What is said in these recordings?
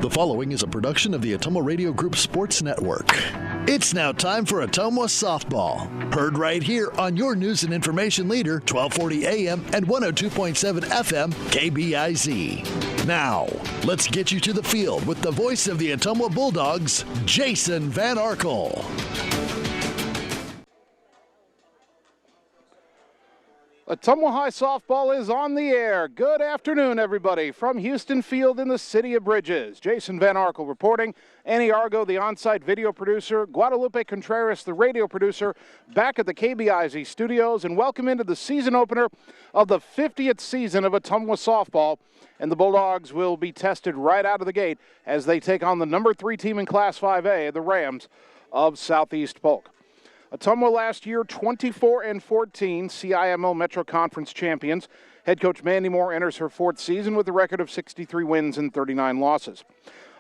The following is a production of the Ottumwa Radio Group Sports Network. It's now time for Ottumwa Softball. Heard right here on your news and information leader, 1240 AM and 102.7 FM, KBIZ. Now, let's get you to the field with the voice of the Ottumwa Bulldogs, Jason Van Arkel. Ottumwa High Softball is on the air. Good afternoon, everybody. From Houston Field in the City of Bridges, Jason Van Arkel reporting. Annie Argo, the on-site video producer. Guadalupe Contreras, the radio producer, back at the KBIZ studios. And welcome into the season opener of the 50th season of Ottumwa Softball. And the Bulldogs will be tested right out of the gate as they take on the number 3 team in Class 5A, the Rams of Southeast Polk. Ottumwa last year, 24-14, CIMO Metro Conference champions. Head coach Mandy Moore enters her 4th season with a record of 63 wins and 39 losses.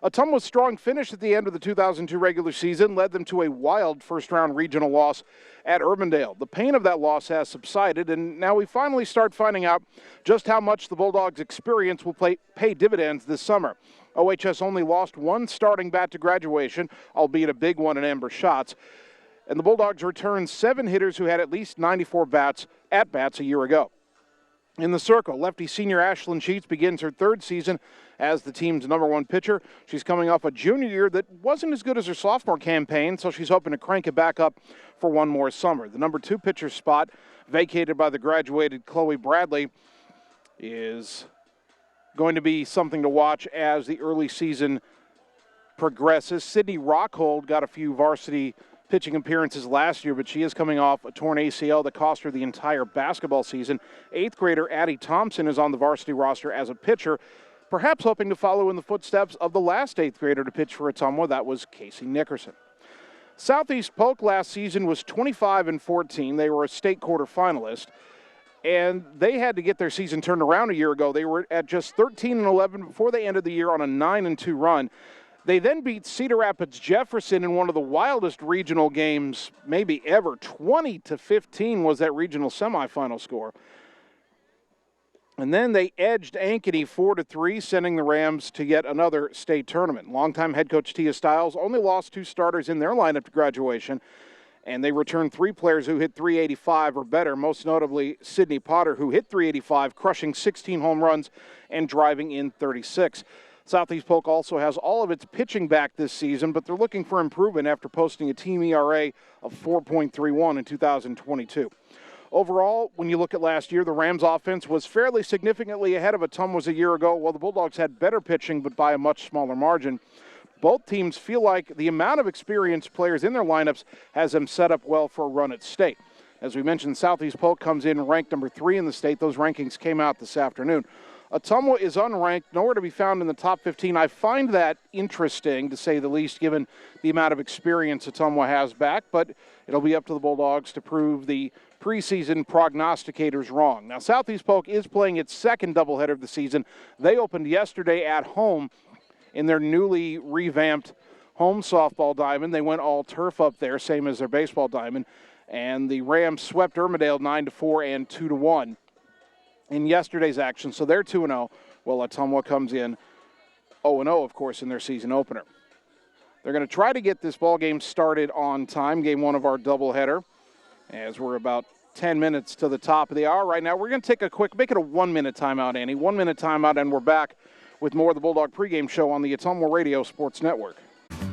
Ottumwa's strong finish at the end of the 2002 regular season led them to a wild first-round regional loss at Urbandale. The pain of that loss has subsided, and now we finally start finding out just how much the Bulldogs' experience will pay dividends this summer. OHS only lost 1 starting bat to graduation, albeit a big one in Amber Schatz. And the Bulldogs returned 7 hitters who had at least 94 at-bats a year ago. In the circle, lefty senior Ashlyn Sheets begins her 3rd season as the team's number 1 pitcher. She's coming off a junior year that wasn't as good as her sophomore campaign, so she's hoping to crank it back up for one more summer. The number 2 pitcher spot, vacated by the graduated Chloe Bradley, is going to be something to watch as the early season progresses. Sydney Rockhold got a few varsity pitching appearances last year, but she is coming off a torn ACL that cost her the entire basketball season. 8th grader Addie Thompson is on the varsity roster as a pitcher, perhaps hoping to follow in the footsteps of the last 8th grader to pitch for Ottumwa. That was Casey Nickerson. Southeast Polk last season was 25-14. They were a state quarterfinalist, and they had to get their season turned around a year ago. They were at just 13-11 before they ended the year on a 9-2 run. They then beat Cedar Rapids Jefferson in one of the wildest regional games maybe ever. 20-15 was that regional semifinal score. And then they edged Ankeny 4-3, sending the Rams to yet another state tournament. Longtime head coach Tia Stiles only lost 2 starters in their lineup to graduation, and they returned 3 players who hit .385 or better, most notably Sydney Potter, who hit .385, crushing 16 home runs and driving in 36. Southeast Polk also has all of its pitching back this season, but they're looking for improvement after posting a team ERA of 4.31 in 2022. Overall, when you look at last year, the Rams' offense was fairly significantly ahead of Ottumwa's a year ago, while the Bulldogs had better pitching, but by a much smaller margin. Both teams feel like the amount of experienced players in their lineups has them set up well for a run at state. As we mentioned, Southeast Polk comes in ranked number 3 in the state. Those rankings came out this afternoon. Ottumwa is unranked, nowhere to be found in the top 15. I find that interesting, to say the least, given the amount of experience Ottumwa has back, but it'll be up to the Bulldogs to prove the preseason prognosticators wrong. Now, Southeast Polk is playing its 2nd doubleheader of the season. They opened yesterday at home in their newly revamped home softball diamond. They went all turf up there, same as their baseball diamond, and the Rams swept Urbandale 9-4 and 2-1. in yesterday's action, so they're 2-0, while Ottumwa comes in 0-0, of course, in their season opener. They're going to try to get this ball game started on time, game 1 of our doubleheader, as we're about 10 minutes to the top of the hour right now. We're going to take a quick, make it a 1-minute timeout, Annie. 1-minute timeout, and we're back with more of the Bulldog pregame show on the Ottumwa Radio Sports Network.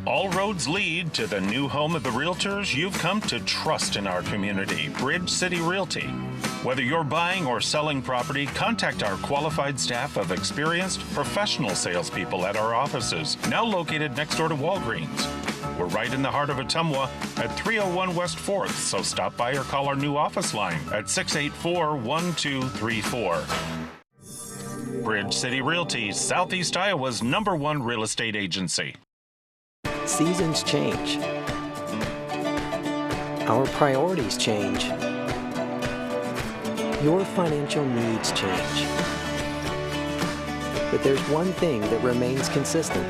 All roads lead to the new home of the realtors you've come to trust in our community, Bridge City Realty. Whether you're buying or selling property, contact our qualified staff of experienced professional salespeople at our offices, now located next door to Walgreens. We're right in the heart of Ottumwa at 301 West 4th, so stop by or call our new office line at 684-1234. Bridge City Realty, Southeast Iowa's #1 real estate agency. Seasons change. Our priorities change. Your financial needs change. But there's one thing that remains consistent: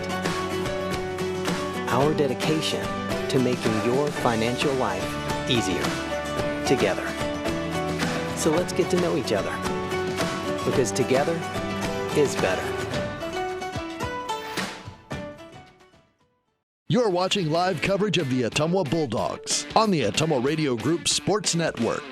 our dedication to making your financial life easier together. So let's get to know each other, because together is better. You're watching live coverage of the Ottumwa Bulldogs on the Ottumwa Radio Group Sports Network.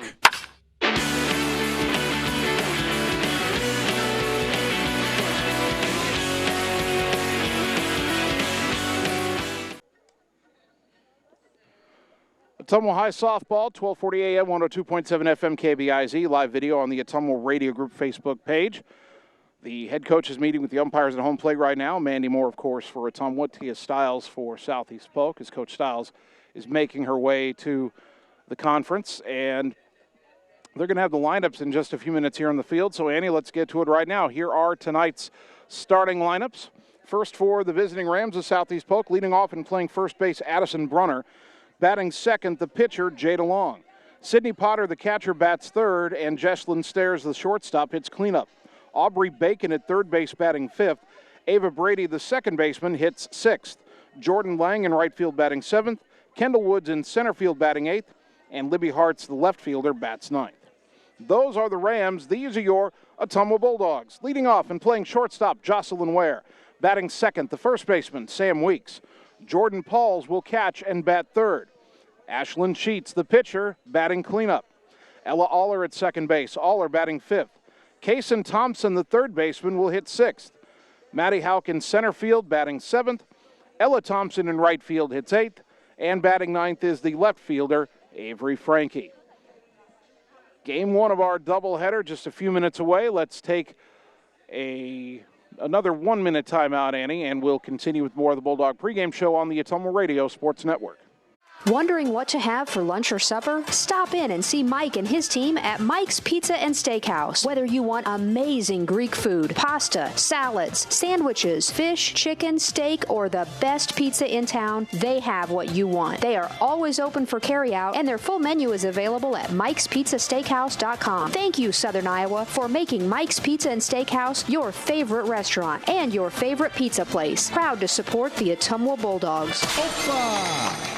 Ottumwa High Softball, 1240 AM, 102.7 FM KBIZ, live video on the Ottumwa Radio Group Facebook page. The head coach is meeting with the umpires at home plate right now. Mandy Moore, of course, for Ottumwa. Tia Stiles for Southeast Polk, as Coach Stiles is making her way to the conference. And they're going to have the lineups in just a few minutes here on the field. So, Annie, let's get to it right now. Here are tonight's starting lineups. First for the visiting Rams of Southeast Polk, leading off and playing first base, Addison Brunner. Batting second, the pitcher, Jada Long. Sydney Potter, the catcher, bats third, and Jesslyn Stairs, the shortstop, hits cleanup. Aubrey Bacon at third base batting fifth. Ava Brady, the second baseman, hits sixth. Jordan Lang in right field batting seventh. Kendall Woods in center field batting eighth. And Libby Hartz, the left fielder, bats ninth. Those are the Rams. These are your Ottumwa Bulldogs. Leading off and playing shortstop, Jocelyn Ware. Batting second, the first baseman, Sam Weeks. Jordan Pauls will catch and bat third. Ashlyn Sheets, the pitcher, batting cleanup. Ella Aller at second base. Aller batting fifth. Kaysen Thompson, the third baseman, will hit sixth. Maddie Hauk in center field, batting seventh. Ella Thompson in right field hits eighth. And batting ninth is the left fielder, Avery Frankie. Game one of our doubleheader just a few minutes away. Let's take another 1 minute timeout, Annie, and we'll continue with more of the Bulldog pregame show on the Ottumwa Radio Sports Network. Wondering what to have for lunch or supper? Stop in and see Mike and his team at Mike's Pizza and Steakhouse. Whether you want amazing Greek food, pasta, salads, sandwiches, fish, chicken, steak, or the best pizza in town, they have what you want. They are always open for carryout, and their full menu is available at mikespizzasteakhouse.com. Thank you, Southern Iowa, for making Mike's Pizza and Steakhouse your favorite restaurant and your favorite pizza place. Proud to support the Ottumwa Bulldogs. Opa!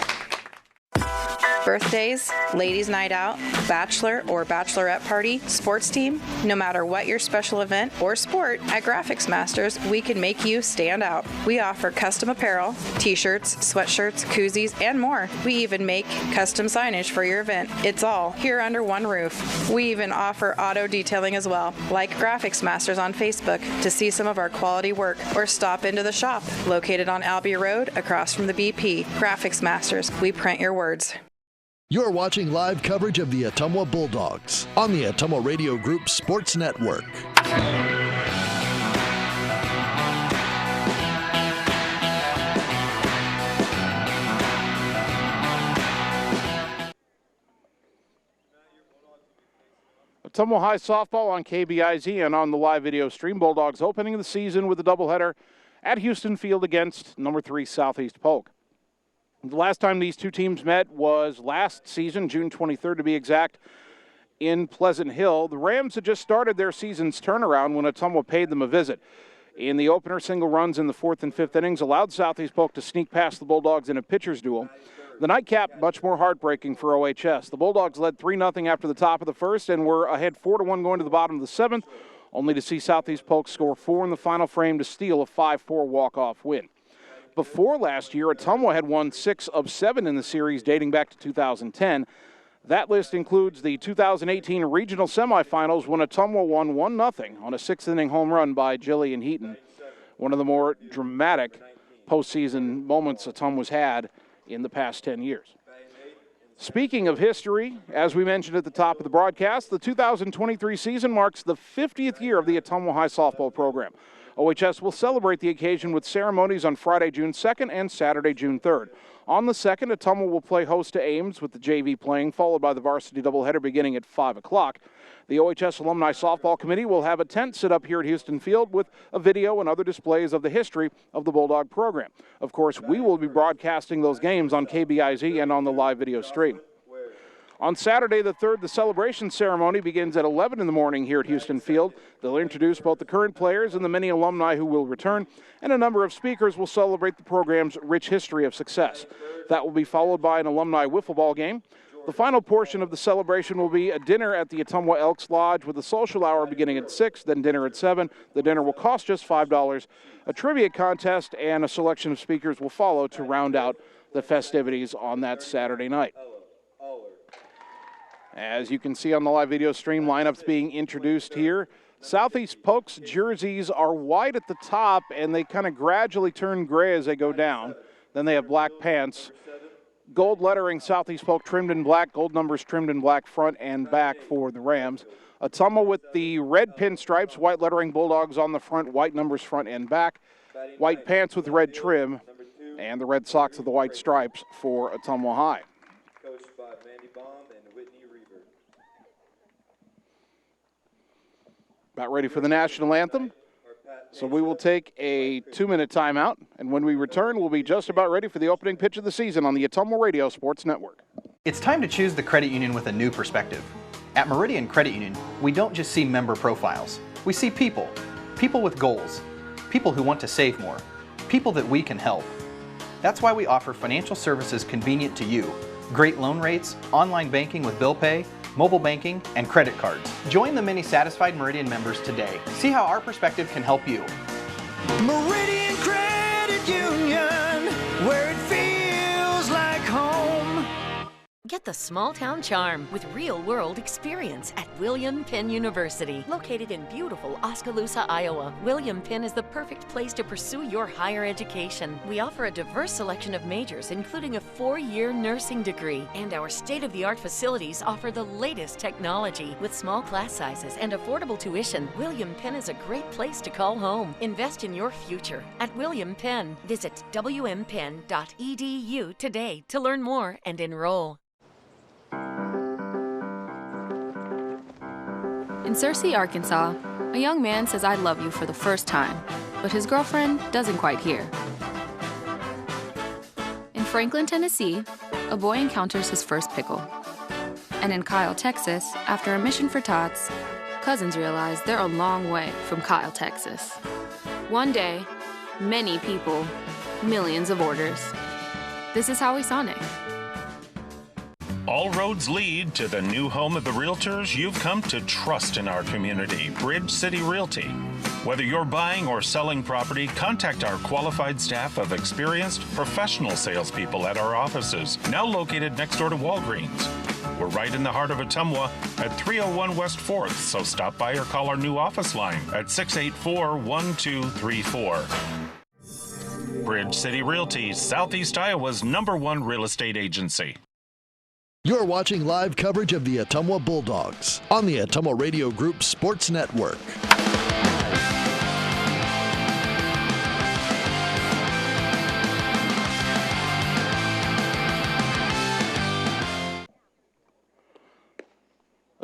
Birthdays, ladies' night out, bachelor or bachelorette party, sports team, no matter what your special event or sport, at Graphics Masters, we can make you stand out. We offer custom apparel, t-shirts, sweatshirts, koozies, and more. We even make custom signage for your event. It's all here under one roof. We even offer auto detailing as well. Like Graphics Masters on Facebook to see some of our quality work, or stop into the shop located on Albee Road across from the BP. Graphics Masters, we print your words. You're watching live coverage of the Ottumwa Bulldogs on the Ottumwa Radio Group Sports Network. Ottumwa High Softball on KBIZ and on the live video stream. Bulldogs opening the season with a doubleheader at Houston Field against number 3 Southeast Polk. The last time these two teams met was last season, June 23rd to be exact, in Pleasant Hill. The Rams had just started their season's turnaround when Ottumwa paid them a visit. In the opener, single runs in the 4th and 5th innings allowed Southeast Polk to sneak past the Bulldogs in a pitcher's duel. The nightcap, much more heartbreaking for OHS. The Bulldogs led 3-0 after the top of the first and were ahead 4-1 going to the bottom of the 7th, only to see Southeast Polk score 4 in the final frame to steal a 5-4 walk-off win. Before last year, Ottumwa had won 6 of 7 in the series dating back to 2010. That list includes the 2018 regional semifinals when Ottumwa won 1-0 on a 6th-inning home run by Jillian Heaton. One of the more dramatic postseason moments Ottumwa's had in the past 10 years. Speaking of history, as we mentioned at the top of the broadcast, the 2023 season marks the 50th year of the Ottumwa High Softball program. OHS will celebrate the occasion with ceremonies on Friday, June 2nd and Saturday, June 3rd. On the 2nd, Ottumwa will play host to Ames with the JV playing, followed by the varsity doubleheader beginning at 5 o'clock. The OHS Alumni Softball Committee will have a tent set up here at Houston Field with a video and other displays of the history of the Bulldog program. Of course, we will be broadcasting those games on KBIZ and on the live video stream. On Saturday the 3rd, the celebration ceremony begins at 11 in the morning here at Houston Field. They'll introduce both the current players and the many alumni who will return, and a number of speakers will celebrate the program's rich history of success. That will be followed by an alumni wiffle ball game. The final portion of the celebration will be a dinner at the Ottumwa Elks Lodge with a social hour beginning at 6, then dinner at 7. The dinner will cost just $5. A trivia contest and a selection of speakers will follow to round out the festivities on that Saturday night. As you can see on the live video stream, lineups being introduced here. Southeast Polk's jerseys are white at the top, and they kind of gradually turn gray as they go down. Then they have black pants. Gold lettering, Southeast Polk trimmed in black, gold numbers trimmed in black front and back for the Rams. Ottumwa with the red pinstripes, white lettering, Bulldogs on the front, white numbers front and back. White pants with red trim, and the red socks with the white stripes for Ottumwa High. Coached by Mandy Baum and Whitney Reaver. About ready for the national anthem. So we will take a 2-minute timeout, and when we return, we'll be just about ready for the opening pitch of the season on the Ottumwa Radio Sports Network. It's time to choose the credit union with a new perspective. At Meridian Credit Union, we don't just see member profiles. We see people. People with goals. People who want to save more. People that we can help. That's why we offer financial services convenient to you. Great loan rates, online banking with bill pay, mobile banking, and credit cards. Join the many satisfied Meridian members today. See how our perspective can help you. Meridian Credit Union, where it feels like home. Get the small town charm with real-world experience at William Penn University. Located in beautiful Oskaloosa, Iowa, William Penn is the perfect place to pursue your higher education. We offer a diverse selection of majors, including a 4-year nursing degree. And our state-of-the-art facilities offer the latest technology. With small class sizes and affordable tuition, William Penn is a great place to call home. Invest in your future at William Penn. Visit wmpenn.edu today to learn more and enroll. In Searcy, Arkansas, a young man says I love you for the first time, but his girlfriend doesn't quite hear. In Franklin, Tennessee, a boy encounters his first pickle. And in Kyle, Texas, after a mission for tots, cousins realize they're a long way from Kyle, Texas. One day, many people, millions of orders. This is Howie Sonic. All roads lead to the new home of the realtors you've come to trust in our community, Bridge City Realty. Whether you're buying or selling property, contact our qualified staff of experienced professional salespeople at our offices, now located next door to Walgreens. We're right in the heart of Ottumwa at 301 West 4th, so stop by or call our new office line at 684-1234. Bridge City Realty, Southeast Iowa's #1 real estate agency. You're watching live coverage of the Ottumwa Bulldogs on the Ottumwa Radio Group Sports Network.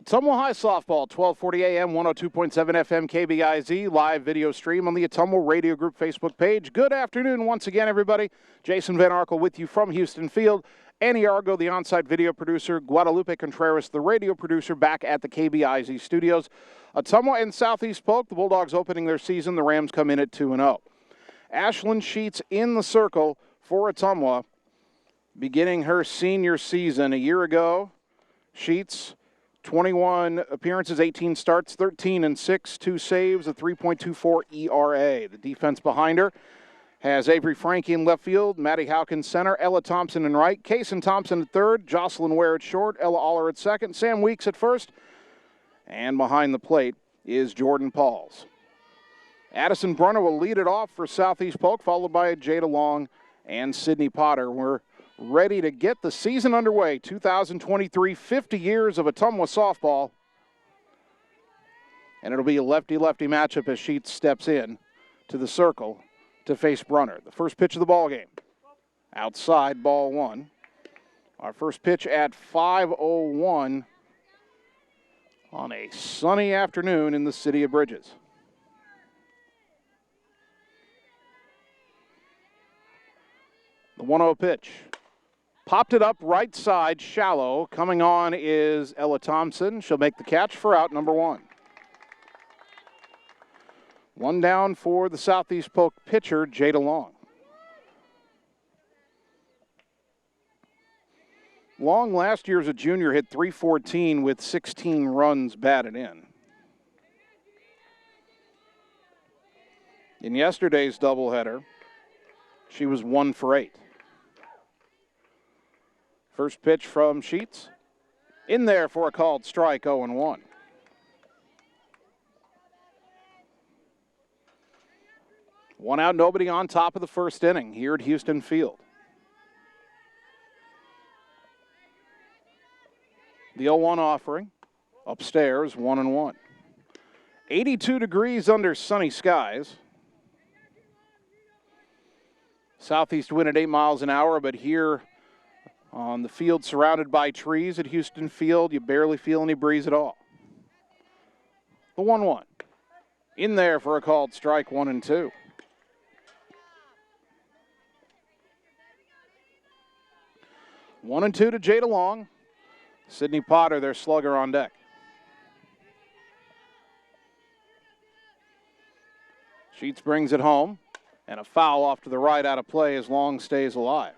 Ottumwa High Softball, 1240 AM, 102.7 FM, KBIZ, live video stream on the Ottumwa Radio Group Facebook page. Good afternoon once again, everybody. Jason Van Arkel with you from Houston Field. Annie Argo, the on-site video producer. Guadalupe Contreras, the radio producer, back at the KBIZ studios. Ottumwa and Southeast Polk, the Bulldogs opening their season. The Rams come in at 2-0. Ashlyn Sheets in the circle for Ottumwa, beginning her senior season a year ago. Sheets, 21 appearances, 18 starts, 13-6, 2 saves, a 3.24 ERA. The defense behind her has Avery Frankie in left field, Maddie Hawkins center, Ella Thompson in right, Kaysen Thompson at third, Jocelyn Ware at short, Ella Aller at second, Sam Weeks at first, and behind the plate is Jordan Pauls. Addison Brunner will lead it off for Southeast Polk, followed by Jada Long and Sydney Potter. We're ready to get the season underway. 2023, 50 years of Ottumwa softball. And it'll be a lefty-lefty matchup as Sheets steps in to the circle to face Brunner. The first pitch of the ball game. Outside, ball one. Our first pitch at 5:01 on a sunny afternoon in the city of Bridges. The 1-0 pitch. Popped it up right side, shallow. Coming on is Ella Thompson. She'll make the catch for out number one. One down for the Southeast Polk pitcher, Jada Long. Long last year as a junior hit .314 with 16 runs batted in. In yesterday's doubleheader, she was 1 for 8. First pitch from Sheets. In there for a called strike, 0-1. One out, nobody on, top of the first inning here at Houston Field. The 0-1 offering upstairs, 1-1. 82 degrees under sunny skies. Southeast wind at 8 miles an hour, but here on the field surrounded by trees at Houston Field, you barely feel any breeze at all. The 1-1. In there for a called strike, 1-2. One and two to Jada Long. Sydney Potter, their slugger, on deck. Sheets brings it home, and a foul off to the right out of play as Long stays alive.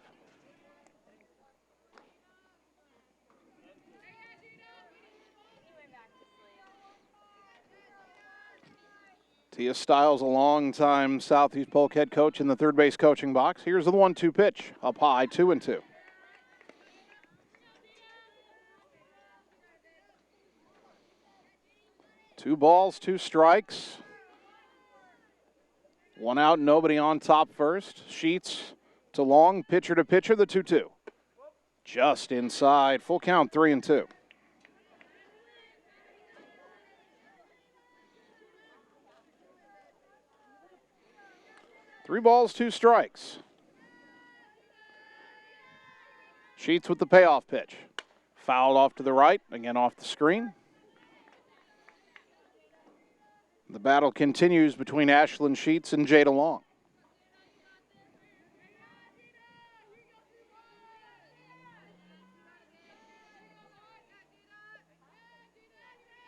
Tia Stiles, a long-time Southeast Polk head coach in the third base coaching box. Here's the 1-2 pitch, up high, 2-2. Two balls, two strikes. One out, nobody on top first. Sheets to Long, pitcher to pitcher, the 2-2. Just inside, full count, 3-2. Three balls, two strikes. Sheets with the payoff pitch. Fouled off to the right, again off the screen. The battle continues between Ashlyn Sheets and Jada Long.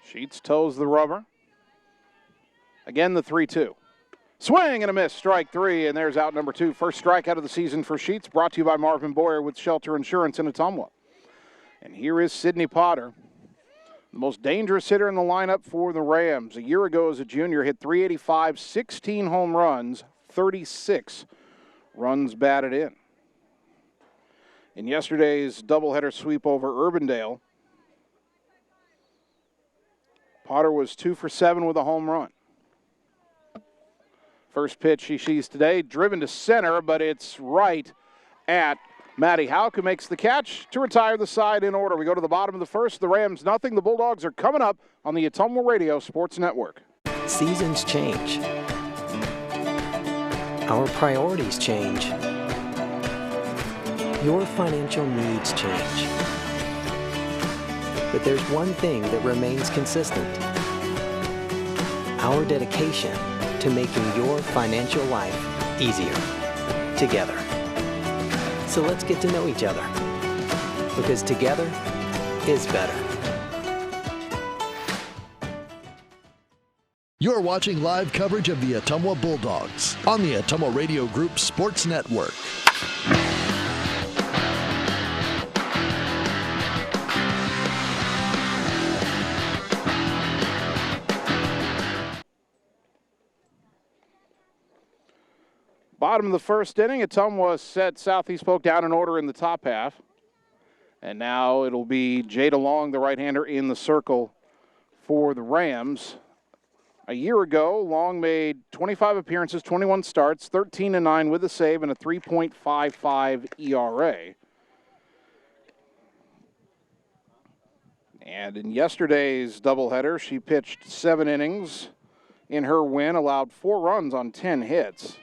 Sheets toes the rubber. Again, the 3-2. Swing and a miss, strike three, and there's out number two. First strikeout of the season for Sheets, brought to you by Marvin Boyer with Shelter Insurance in Ottumwa. And here is Sydney Potter, the most dangerous hitter in the lineup for the Rams. A year ago as a junior, hit .385, 16 home runs, 36 runs batted in. In yesterday's doubleheader sweep over Urbandale, Potter was 2 for 7 with a home run. First pitch she sees today, driven to center, but it's right at Maddie Houck, who makes the catch to retire the side in order. We go to the bottom of the first. The Rams nothing. The Bulldogs are coming up on the Ottumwa Radio Sports Network. Seasons change. Our priorities change. Your financial needs change. But there's one thing that remains consistent. Our dedication to making your financial life easier together. So let's get to know each other, because together is better. You're watching live coverage of the Ottumwa Bulldogs on the Ottumwa Radio Group Sports Network. Bottom of the first inning, Ottumwa set Southeast Polk down in order in the top half. And now it'll be Jada Long, the right-hander, in the circle for the Rams. A year ago, Long made 25 appearances, 21 starts, 13-9 with a save and a 3.55 ERA. And in yesterday's doubleheader, she pitched 7 innings in her win, allowed 4 runs on 10 hits,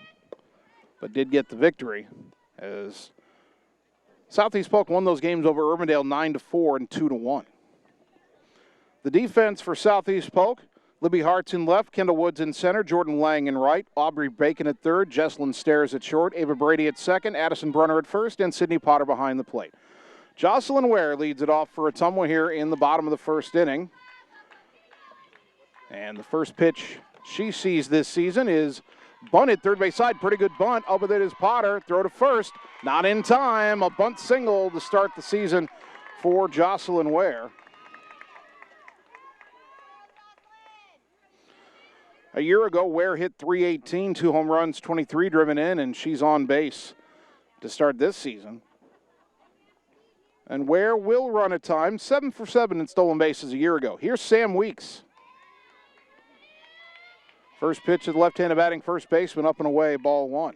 but did get the victory as Southeast Polk won those games over Urbandale 9-4 and 2-1. The defense for Southeast Polk, Libby Hartz in left, Kendall Woods in center, Jordan Lang in right, Aubrey Bacon at third, Jesslyn Stairs at short, Ava Brady at second, Addison Brunner at first, and Sydney Potter behind the plate. Jocelyn Ware leads it off for Ottumwa here in the bottom of the first inning. And the first pitch she sees this season is bunted third base side. Pretty good bunt. Up with it is Potter. Throw to first. Not in time. A bunt single to start the season for Jocelyn Ware. A year ago, Ware hit .318, 2 home runs, 23 driven in, and she's on base to start this season. And Ware will run at times, 7 for 7 in stolen bases a year ago. Here's Sam Weeks. First pitch of the left-handed batting first baseman, up and away, ball 1.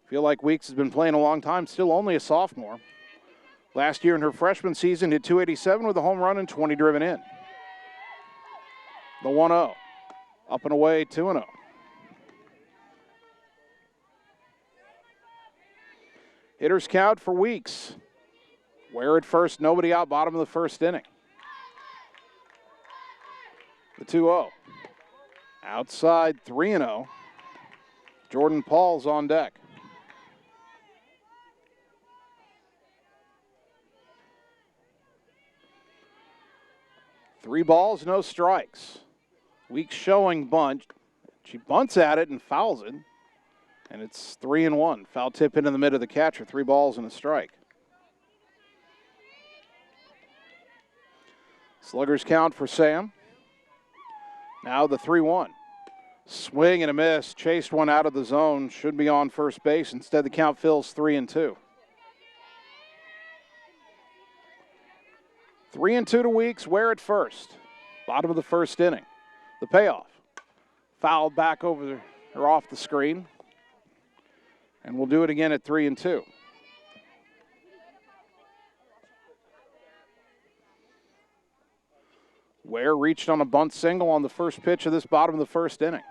Feel like Weeks has been playing a long time, still only a sophomore. Last year in her freshman season, hit .287 with a home run and 20 driven in. The 1-0, up and away, 2-0. Hitters count for Weeks. Ware at first, nobody out, bottom of the first inning. The 2-0. Outside, 3-0. Jordan Paul's on deck. 3 balls, no strikes. Weeks showing bunt. She bunts at it and fouls it. And it's 3-1. Foul tip into the mid of the catcher. 3 balls and a strike. Sluggers count for Sam. Now the 3-1. Swing and a miss. Chased one out of the zone. Should be on first base. Instead, the count fills 3-2. 3-2 to Weeks. Ware at first. Bottom of the first inning. The payoff. Fouled back over or off the screen. And we'll do it again at 3-2. Ware reached on a bunt single on the first pitch of this bottom of the first inning.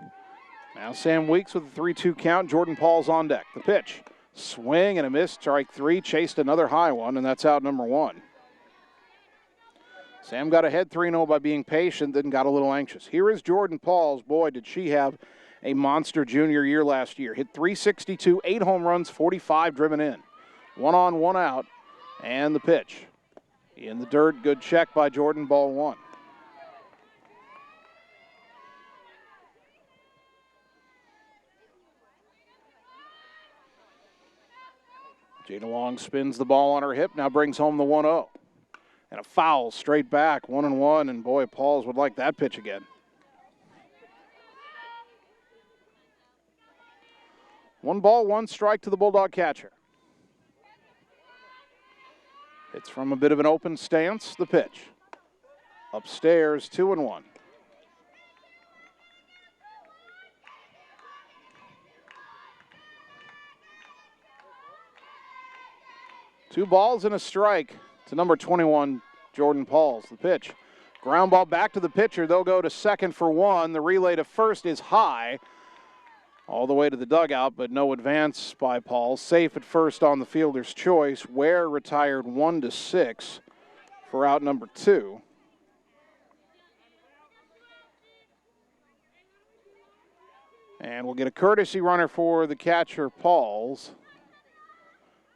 Now Sam Weeks with a 3-2 count. Jordan Paul's on deck. The pitch. Swing and a miss. Strike 3. Chased another high one, and that's out number 1. Sam got ahead 3-0 by being patient, then got a little anxious. Here is Jordan Pauls. Boy, did she have a monster junior year last year. Hit .362, 8 home runs, 45 driven in. 1 on, 1 out, and the pitch. In the dirt, good check by Jordan, ball 1. Jada Long spins the ball on her hip, now brings home the 1-0. And a foul straight back, 1-1, and boy, Pauls would like that pitch again. 1 ball, 1 strike to the Bulldog catcher. It's from a bit of an open stance, the pitch. Upstairs, 2-1. Two balls and a strike to number 21, Jordan Pauls. The pitch. Ground ball back to the pitcher. They'll go to second for 1. The relay to first is high. All the way to the dugout, but no advance by Pauls. Safe at first on the fielder's choice. Ware retired 1-6 for out number 2. And we'll get a courtesy runner for the catcher, Pauls.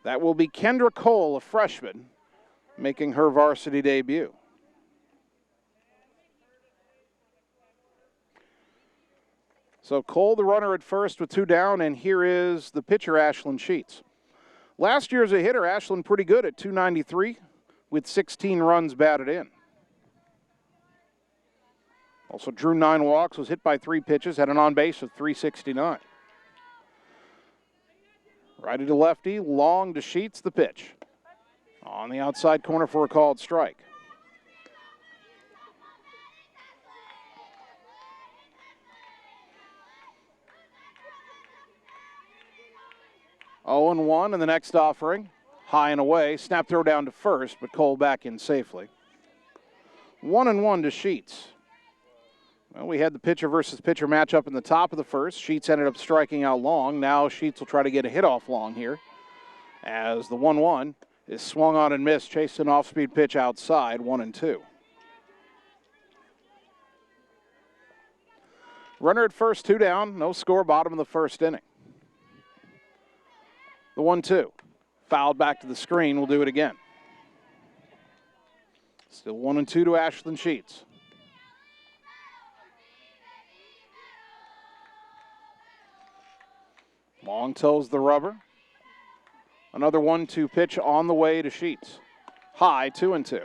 That will be Kendra Cole, a freshman, making her varsity debut. So Cole, the runner at first with 2 down, and here is the pitcher, Ashlyn Sheets. Last year as a hitter, Ashlyn pretty good at .293 with 16 runs batted in. Also drew 9 walks, was hit by 3 pitches, had an on-base of .369. Righty to lefty, long to Sheets, the pitch. On the outside corner for a called strike. Oh and 1 in the next offering. High and away. Snap throw down to first, but Cole back in safely. 1-1 to Sheets. Well, we had the pitcher versus pitcher matchup in the top of the first. Sheets ended up striking out Long. Now Sheets will try to get a hit off Long here as the 1-1 is swung on and missed. Chased an off-speed pitch outside, 1-2. Runner at first, 2 down. No score, bottom of the first inning. The 1-2. Fouled back to the screen. We'll do it again. Still 1-2 to Ashlyn Sheets. Long toes the rubber. Another 1-2 pitch on the way to Sheets. High, 2-2.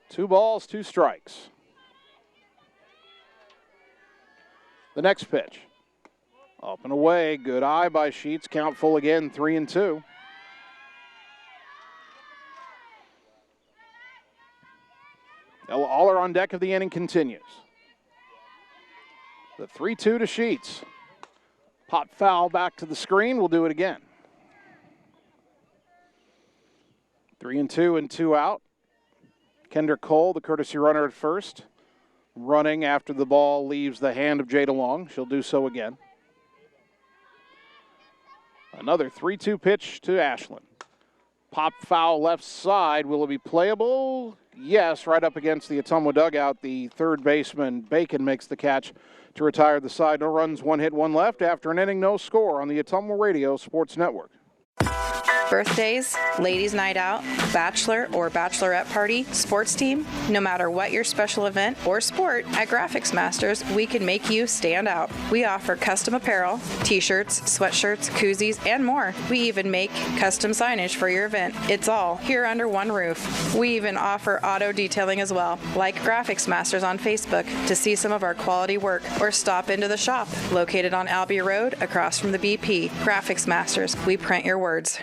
Two balls, two strikes. The next pitch. Up and away, good eye by Sheets. Count full again, 3-2. All are on deck of the inning continues. The 3-2 to Sheets. Pop foul back to the screen. We'll do it again. 3-2 and 2 out. Kendra Cole, the courtesy runner at first, running after the ball leaves the hand of Jada Long. She'll do so again. Another 3-2 pitch to Ashland. Pop foul left side. Will it be playable? Yes, right up against the Ottumwa dugout. The third baseman, Bacon, makes the catch to retire the side. No runs, one hit, one left. After an inning, no score on the Ottumwa Radio Sports Network. Birthdays, ladies' night out, bachelor or bachelorette party, sports team, no matter what your special event or sport, at Graphics Masters, we can make you stand out. We offer custom apparel, t-shirts, sweatshirts, koozies, and more. We even make custom signage for your event. It's all here under one roof. We even offer auto detailing as well. Like Graphics Masters on Facebook to see some of our quality work, or stop into the shop located on Albee Road across from the BP. Graphics Masters, we print your words.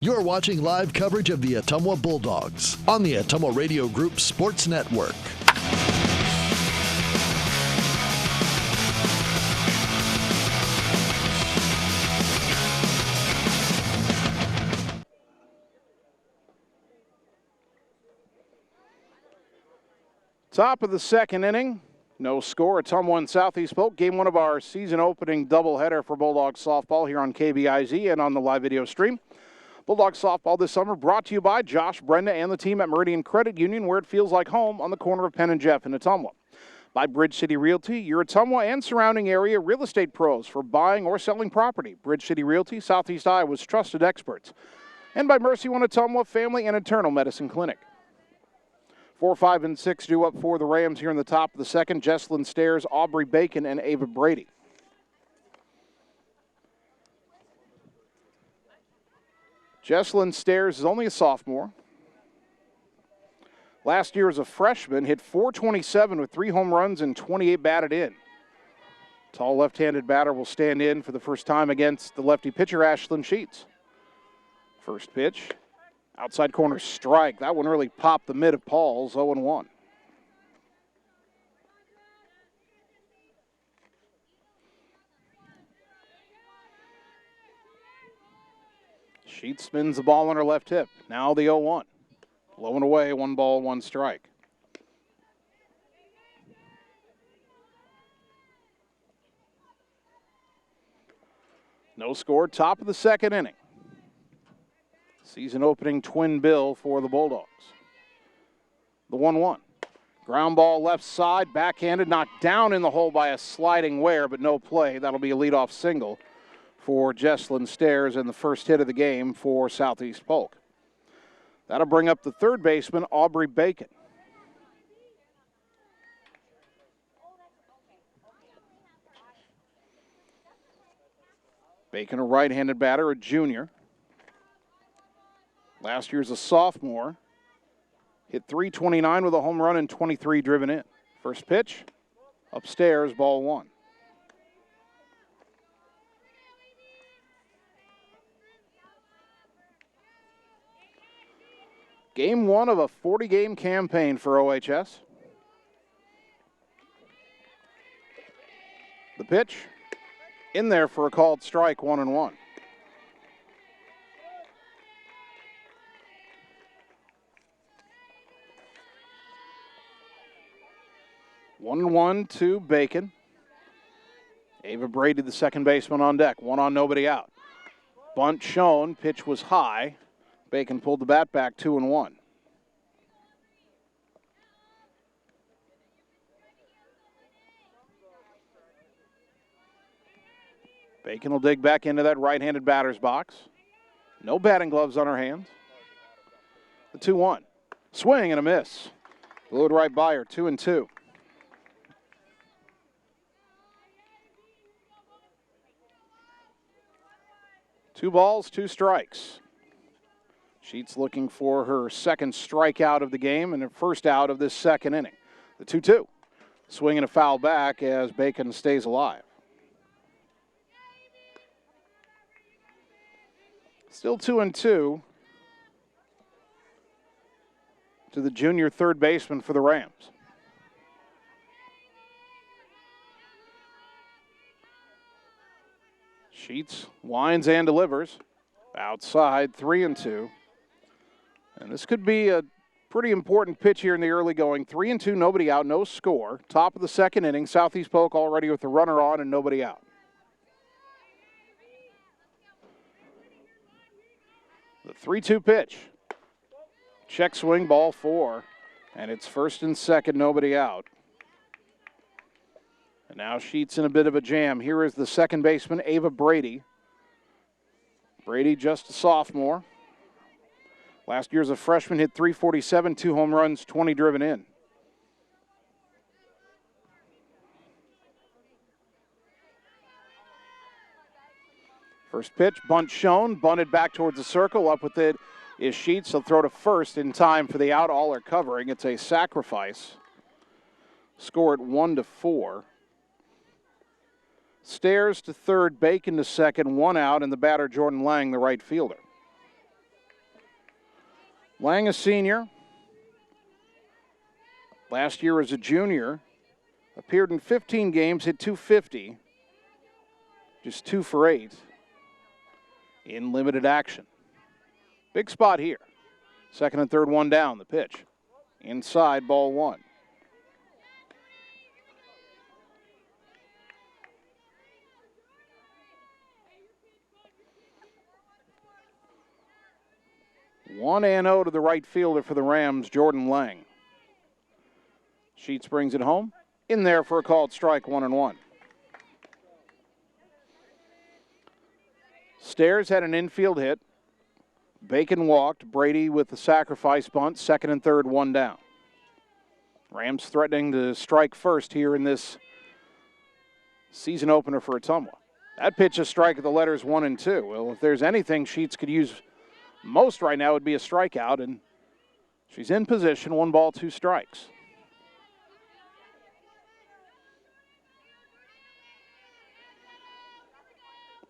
You're watching live coverage of the Ottumwa Bulldogs on the Ottumwa Radio Group Sports Network. Top of the second inning. No score. Ottumwa and Southeast Polk. Game one of our season opening doubleheader for Bulldogs softball here on KBIZ and on the live video stream. Bulldogs softball this summer brought to you by Josh, Brenda, and the team at Meridian Credit Union, where it feels like home on the corner of Penn and Jeff in Ottumwa. By Bridge City Realty, your Ottumwa and surrounding area real estate pros for buying or selling property. Bridge City Realty, Southeast Iowa's trusted experts. And by Mercy One Ottumwa Family and Internal Medicine Clinic. 4, 5, and 6 due up for the Rams here in the top of the second. Jesslyn Stairs, Aubrey Bacon, and Ava Brady. Jesslyn Stairs is only a sophomore. Last year as a freshman, hit .427 with 3 home runs and 28 batted in. Tall left-handed batter will stand in for the first time against the lefty pitcher, Ashlyn Sheets. First pitch, outside corner strike. That one really popped the mid of Paul's, 0-1. Sheets spins the ball on her left hip. Now the 0-1. Low and away, 1 ball, 1 strike. No score, top of the second inning. Season opening twin bill for the Bulldogs. The 1-1. Ground ball left side, backhanded, knocked down in the hole by a sliding Ware, but no play. That'll be a leadoff single for Jesslyn Stairs and the first hit of the game for Southeast Polk. That'll bring up the third baseman, Aubrey Bacon. Bacon, a right-handed batter, a junior. Last year's a sophomore. Hit .329 with a home run and 23 driven in. First pitch, upstairs, ball 1. Game 1 of a 40-game campaign for OHS. The pitch, in there for a called strike, 1-1. One 1 to Bacon. Ava Brady, the second baseman, on deck. 1 on, nobody out. Bunt shown, pitch was high. Bacon pulled the bat back, 2-1. Bacon will dig back into that right-handed batter's box. No batting gloves on her hands. The 2-1. Swing and a miss. Blew it right by her, 2-2. 2 balls, 2 strikes. Sheets looking for her second strikeout of the game and her first out of this second inning. The 2-2. Swing and a foul back as Bacon stays alive. Still 2-2 to the junior third baseman for the Rams. Sheets winds and delivers. Outside, 3-2. And this could be a pretty important pitch here in the early going. 3-2, nobody out, no score. Top of the second inning, Southeast Polk already with the runner on and nobody out. The 3-2 pitch. Check swing, ball 4. And it's first and second, nobody out. And now Sheets in a bit of a jam. Here is the second baseman, Ava Brady. Brady just a sophomore. Last year as a freshman hit .347, 2 home runs, 20 driven in. First pitch, bunt shown, bunted back towards the circle. Up with it is Sheets. He'll throw to first in time for the out. All are covering. It's a sacrifice. Score at 1-4. Stairs to third, Bacon to second, 1 out, and the batter Jordan Lang, the right fielder. Lang, a senior. Last year as a junior, appeared in 15 games, hit .250, just 2 for 8 in limited action. Big spot here. Second and third, 1 down, the pitch. Inside, ball 1. One and 0 to the right fielder for the Rams, Jordan Lang. Sheets brings it home. In there for a called strike, 1-1. Stairs had an infield hit. Bacon walked. Brady with the sacrifice bunt. Second and third, 1 down. Rams threatening to strike first here in this season opener for Ottumwa. That pitch a strike at the letters 1 and 2. Well, if there's anything Sheets could use most right now would be a strikeout, and she's in position, 1 ball, 2 strikes.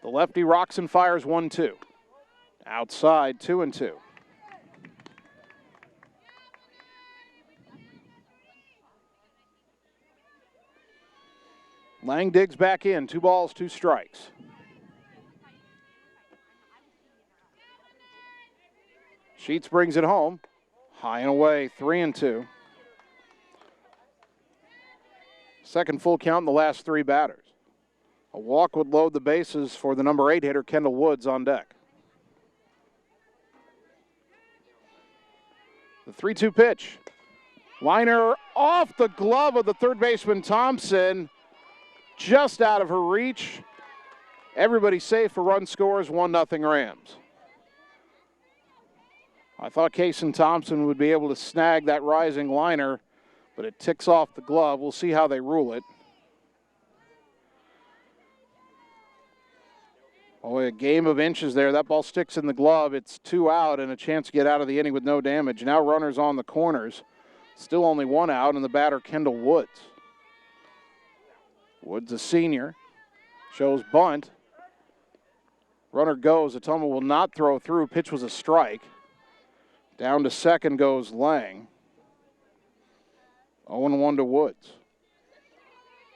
The lefty rocks and fires 1-2. Outside, 2-2. Lang digs back in, 2 balls, 2 strikes. Sheets brings it home. High and away, 3-2. Second full count in the last 3 batters. A walk would load the bases for the number 8 hitter, Kendall Woods, on deck. The 3-2 pitch. Liner off the glove of the third baseman, Thompson. Just out of her reach. Everybody safe for run scores, 1-0 Rams. I thought Kason Thompson would be able to snag that rising liner, but it ticks off the glove. We'll see how they rule it. Oh, a game of inches there. That ball sticks in the glove. It's 2 out and a chance to get out of the inning with no damage. Now runners on the corners. Still only 1 out, and the batter, Kendall Woods. Woods, a senior, shows bunt. Runner goes. Ottumwa will not throw through. Pitch was a strike. Down to second goes Lang. 0-1 to Woods.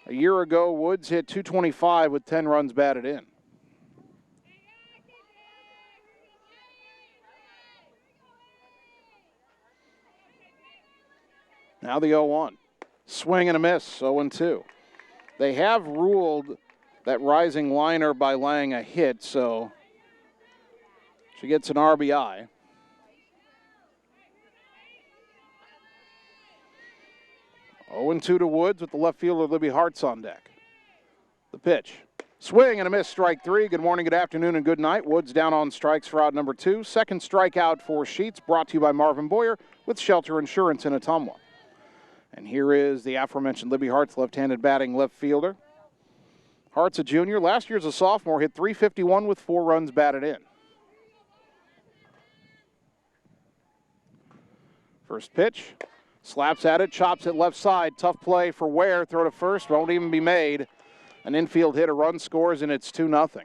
A year ago, Woods hit .225 with 10 runs batted in. Now the 0-1. Swing and a miss, 0-2. They have ruled that rising liner by Lang a hit, so she gets an RBI. Oh, 0-2 to Woods with the left fielder, Libby Hart's on deck. The pitch. Swing and a miss, strike 3. Good morning, good afternoon, and good night. Woods down on strikes for out number 2. Second strikeout for Sheets, brought to you by Marvin Boyer with Shelter Insurance in Ottumwa. And here is the aforementioned Libby Hart's left-handed batting left fielder. Hart's a junior. Last year's a sophomore, hit .351 with 4 runs batted in. First pitch, slaps at it, chops it left side. Tough play for Ware. Throw to first, won't even be made. An infield hit, a run scores, and it's 2-0.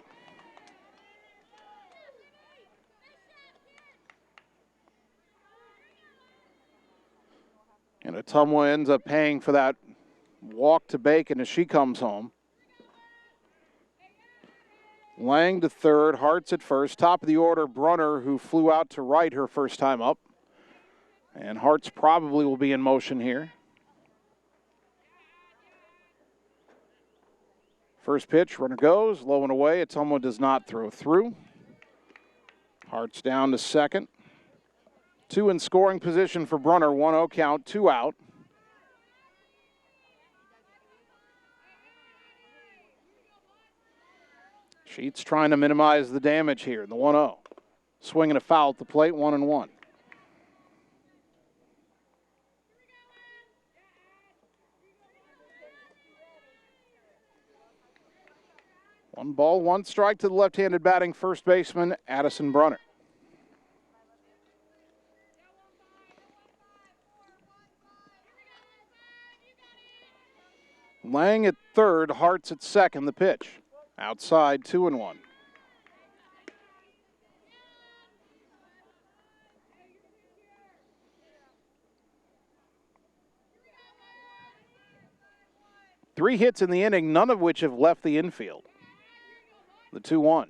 And Ottumwa ends up paying for that walk to Bacon as she comes home. Lang to third, Hart's at first. Top of the order, Brunner, who flew out to right her first time up. And Hart's probably will be in motion here. First pitch, runner goes, low and away. Ottumwa does not throw through. Hart's down to second. 2 in scoring position for Brunner, 1-0 count, 2 out. Sheets trying to minimize the damage here, the 1-0. Swinging a foul at the plate, 1-1. One ball, 1 strike to the left-handed batting first baseman, Addison Brunner. Lang at third, Hart's at second, the pitch. Outside, 2-1. Three hits in the inning, none of which have left the infield. The 2-1.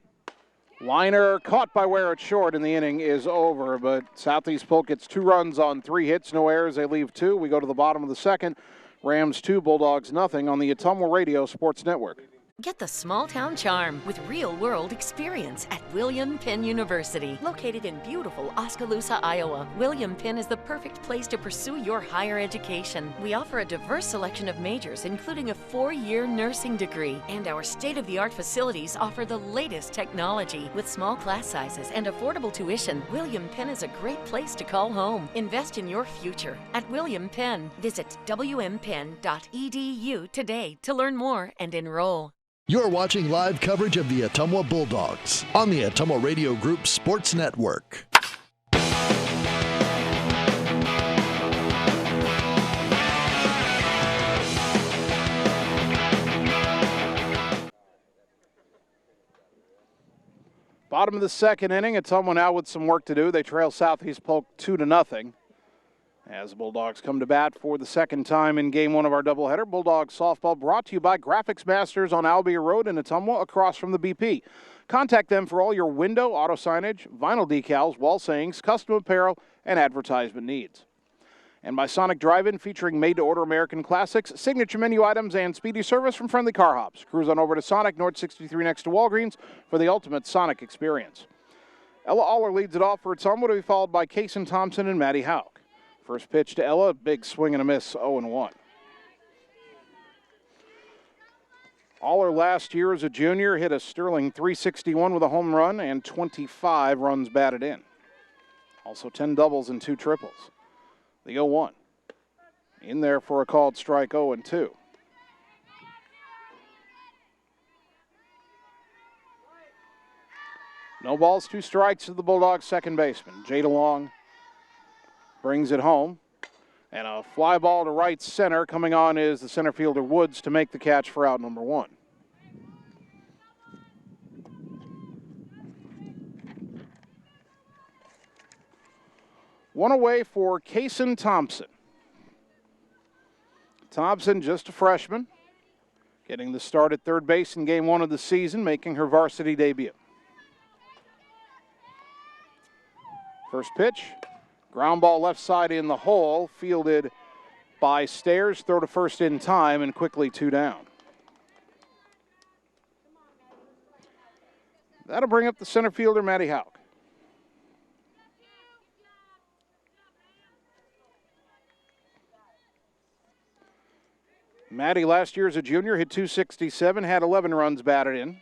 Liner caught by Ware at short, and the inning is over, but Southeast Polk gets 2 runs on 3 hits, no errors, they leave 2. We go to the bottom of the second. Rams 2, Bulldogs nothing on the Ottumwa Radio Sports Network. Get the small town charm with real-world experience at William Penn University. Located in beautiful Oskaloosa, Iowa, William Penn is the perfect place to pursue your higher education. We offer a diverse selection of majors, including a 4-year nursing degree. And our state-of-the-art facilities offer the latest technology. With small class sizes and affordable tuition, William Penn is a great place to call home. Invest in your future at William Penn. Visit wmpenn.edu today to learn more and enroll. You're watching live coverage of the Ottumwa Bulldogs on the Ottumwa Radio Group Sports Network. Bottom of the second inning, Ottumwa now with some work to do. They trail Southeast Polk 2-0. As the Bulldogs come to bat for the second time in Game 1 of our doubleheader, Bulldogs softball brought to you by Graphics Masters on Albia Road in Ottumwa across from the BP. Contact them for all your window, auto signage, vinyl decals, wall sayings, custom apparel, and advertisement needs. And by Sonic Drive-In, featuring made-to-order American classics, signature menu items, and speedy service from friendly car hops. Cruise on over to Sonic, North 63 next to Walgreens for the ultimate Sonic experience. Ella Aller leads it off for Ottumwa to be followed by Kason Thompson and Maddie Hauk. First pitch to Ella, big swing and a miss, 0-1. Aller last year as a junior hit a sterling .361 with a home run and 25 runs batted in. Also 10 doubles and 2 triples. The 0-1. In there for a called strike, 0-2. No balls, 2 strikes to the Bulldogs' second baseman. Jada Long brings it home. And a fly ball to right center. Coming on is the center fielder Woods to make the catch for out number 1. One away for Kason Thompson. Thompson, just a freshman, getting the start at third base in Game 1 of the season, making her varsity debut. First pitch. Ground ball left side in the hole, fielded by Stairs. Throw to first in time, and quickly 2 down. That'll bring up the center fielder, Maddie Hauk. Maddie last year as a junior hit .267, had 11 runs batted in.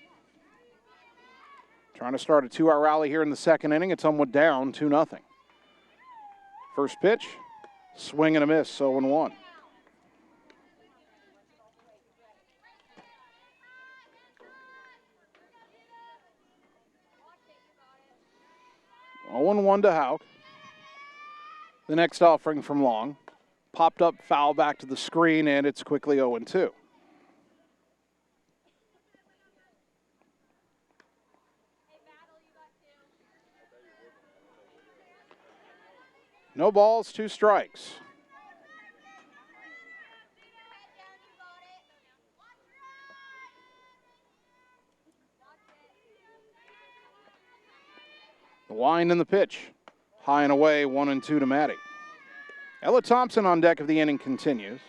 Trying to start a 2-out rally here in the second inning. It's somewhat down 2-0. First pitch, swing and a miss, 0-1. 0-1 to Hauk. The next offering from Long. Popped up, foul back to the screen, and it's quickly 0-2. No balls, 2 strikes. The wind and the pitch. High and away, 1-2 to Maddie. Ella Thompson on deck of the inning continues.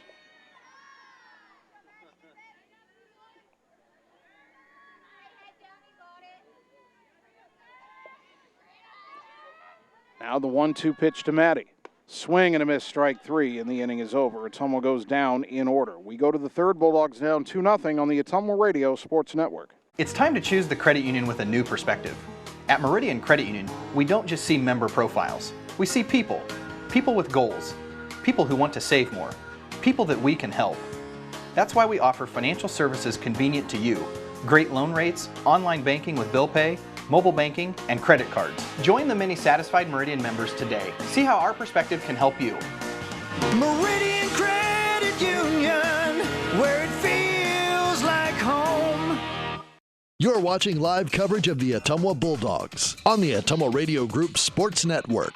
Now the 1-2 pitch to Maddie. Swing and a miss, strike 3, and the inning is over. Ottumwa goes down in order. We go to the third. Bulldogs down 2-0 on the Ottumwa Radio Sports Network. It's time to choose the credit union with a new perspective. At Meridian Credit Union, we don't just see member profiles. We see people. People with goals. People who want to save more. People that we can help. That's why we offer financial services convenient to you. Great loan rates, online banking with bill pay, mobile banking, and credit cards. Join the many satisfied Meridian members today. See how our perspective can help you. Meridian Credit Union, where it feels like home. You're watching live coverage of the Ottumwa Bulldogs on the Ottumwa Radio Group Sports Network.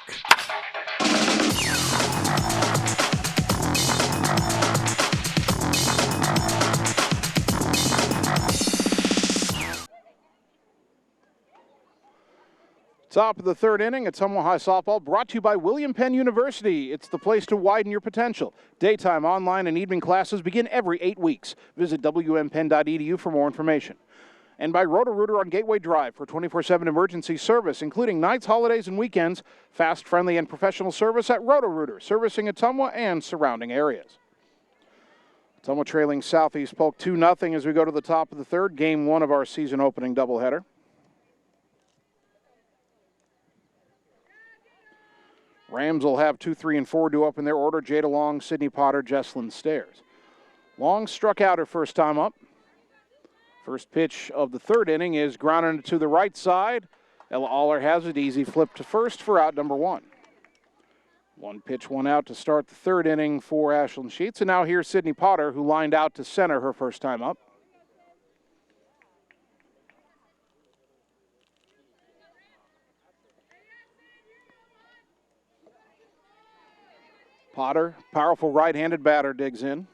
Top of the third inning, Ottumwa High Softball brought to you by William Penn University. It's the place to widen your potential. Daytime, online, and evening classes begin every 8 weeks. Visit wmpenn.edu for more information. And by Roto-Rooter on Gateway Drive for 24/7 emergency service, including nights, holidays, and weekends. Fast, friendly, and professional service at Roto-Rooter, servicing Ottumwa and surrounding areas. Ottumwa trailing Southeast Polk 2-0 as we go to the top of the third, game 1 of our season opening doubleheader. Rams will have 2, 3, and 4 due up in their order. Jada Long, Sydney Potter, Jesslyn Stairs. Long struck out her first time up. First pitch of the third inning is grounded to the right side. Ella Aller has it easy. Flip to first for out number 1. 1 pitch, 1 out to start the third inning for Ashlyn Sheets. And now here's Sydney Potter, who lined out to center her first time up. Potter, powerful right-handed batter, digs in.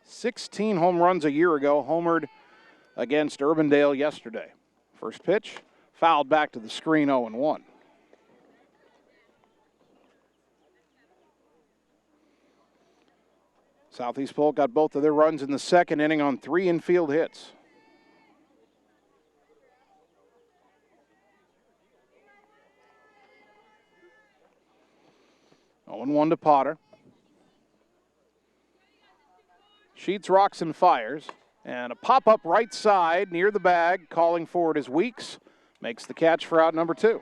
16 home runs a year ago, homered against Urbandale yesterday. First pitch, fouled back to the screen, 0-1. Southeast Polk got both of their runs in the second inning on 3 infield hits. Oh, 0-1 to Potter. Sheets, rocks, and fires. And a pop-up right side near the bag. Calling for it is Weeks. Makes the catch for out number 2.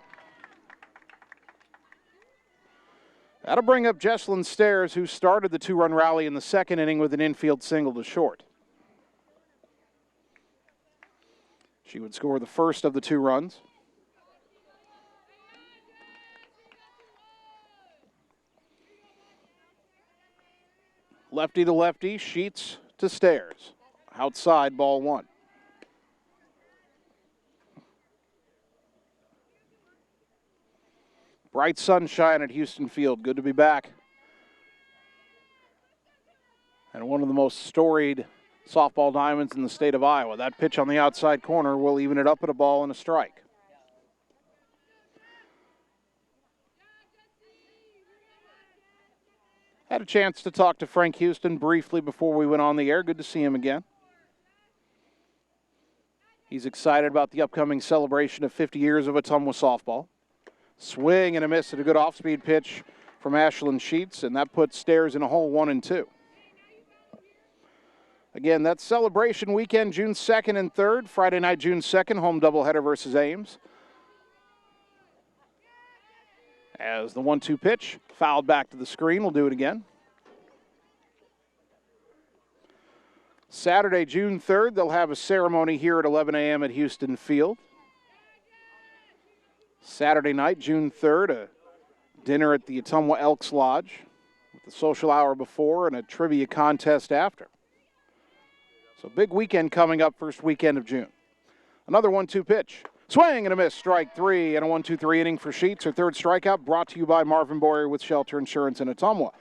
That'll bring up Jesslyn Stairs, who started the 2-run rally in the second inning with an infield single to short. She would score the first of the 2 runs. Lefty to lefty, Sheets to Stairs. Outside, ball 1. Bright sunshine at Houston Field. Good to be back. And one of the most storied softball diamonds in the state of Iowa. That pitch on the outside corner will even it up at a ball and a strike. Had a chance to talk to Frank Houston briefly before we went on the air. Good to see him again. He's excited about the upcoming celebration of 50 years of Ottumwa softball. Swing and a miss at a good off-speed pitch from Ashlyn Sheets, and that puts Stairs in a hole 1-2. Again, that's celebration weekend, June 2nd and 3rd. Friday night, June 2nd, home doubleheader versus Ames. As the 1-2 pitch, fouled back to the screen. We'll do it again. Saturday, June 3rd, they'll have a ceremony here at 11 a.m. at Houston Field. Saturday night, June 3rd, a dinner at the Ottumwa Elks Lodge with the social hour before and a trivia contest after. So big weekend coming up, first weekend of June. Another 1-2 pitch. Swing and a miss, strike three, and a 1-2-3 inning for Sheets. Her third strikeout brought to you by Marvin Boyer with Shelter Insurance in Ottumwa.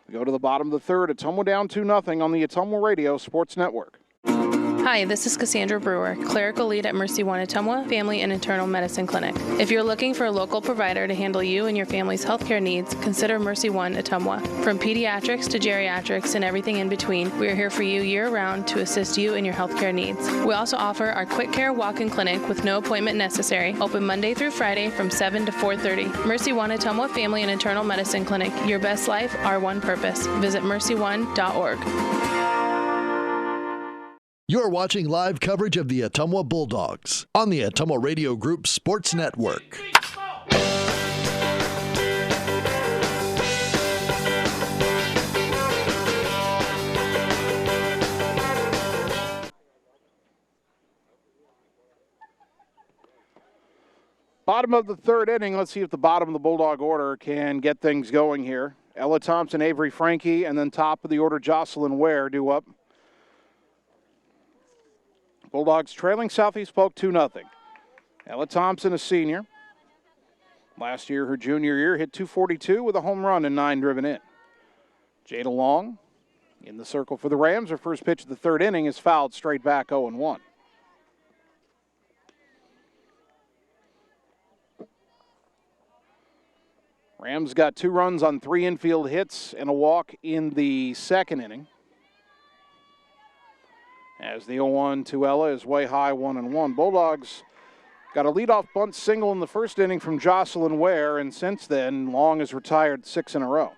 We go to the bottom of the third. Ottumwa down 2-0 on the Ottumwa Radio Sports Network. Hi, this is Cassandra Brewer, clerical lead at Mercy One Ottumwa Family and Internal Medicine Clinic. If you're looking for a local provider to handle you and your family's healthcare needs, consider Mercy One Ottumwa. From pediatrics to geriatrics and everything in between, we are here for you year-round to assist you in your healthcare needs. We also offer our quick care walk-in clinic with no appointment necessary, open Monday through Friday from 7 to 4:30. Mercy One Ottumwa Family and Internal Medicine Clinic. Your best life, our one purpose. Visit mercyone.org. You're watching live coverage of the Ottumwa Bulldogs on the Ottumwa Radio Group Sports Network. Bottom of the third inning. Let's see if the bottom of the Bulldog order can get things going here. Ella Thompson, Avery Frankie, and then top of the order, Jocelyn Ware due up. Bulldogs trailing Southeast Polk 2-0. Ella Thompson, a senior. Last year, her junior year, hit .242 with a home run and 9 driven in. Jada Long in the circle for the Rams. Her first pitch of the third inning is fouled straight back 0-1. Rams got 2 runs on 3 infield hits and a walk in the second inning. As the 0-1 to Ella is way high, 1-1. Bulldogs got a leadoff bunt single in the first inning from Jocelyn Ware, and since then, Long has retired 6 in a row.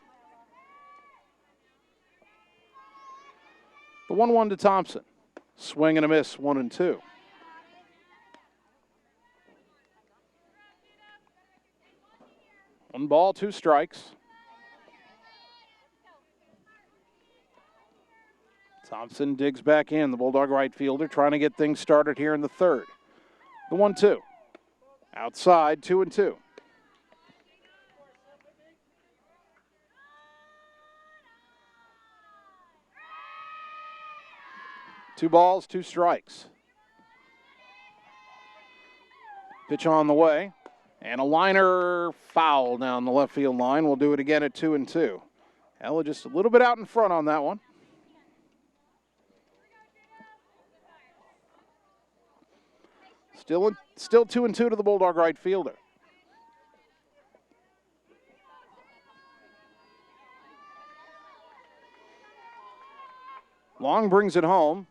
The 1-1 to Thompson. Swing and a miss, 1-2. One ball, 2 strikes. Thompson digs back in, the Bulldog right fielder, trying to get things started here in the third. The 1-2. Outside, 2-2. Two balls, 2 strikes. Pitch on the way. And a liner foul down the left field line. We'll do it again at 2-2. Ella just a little bit out in front on that one. Still 2-2 to the Bulldog right fielder. Long brings it home,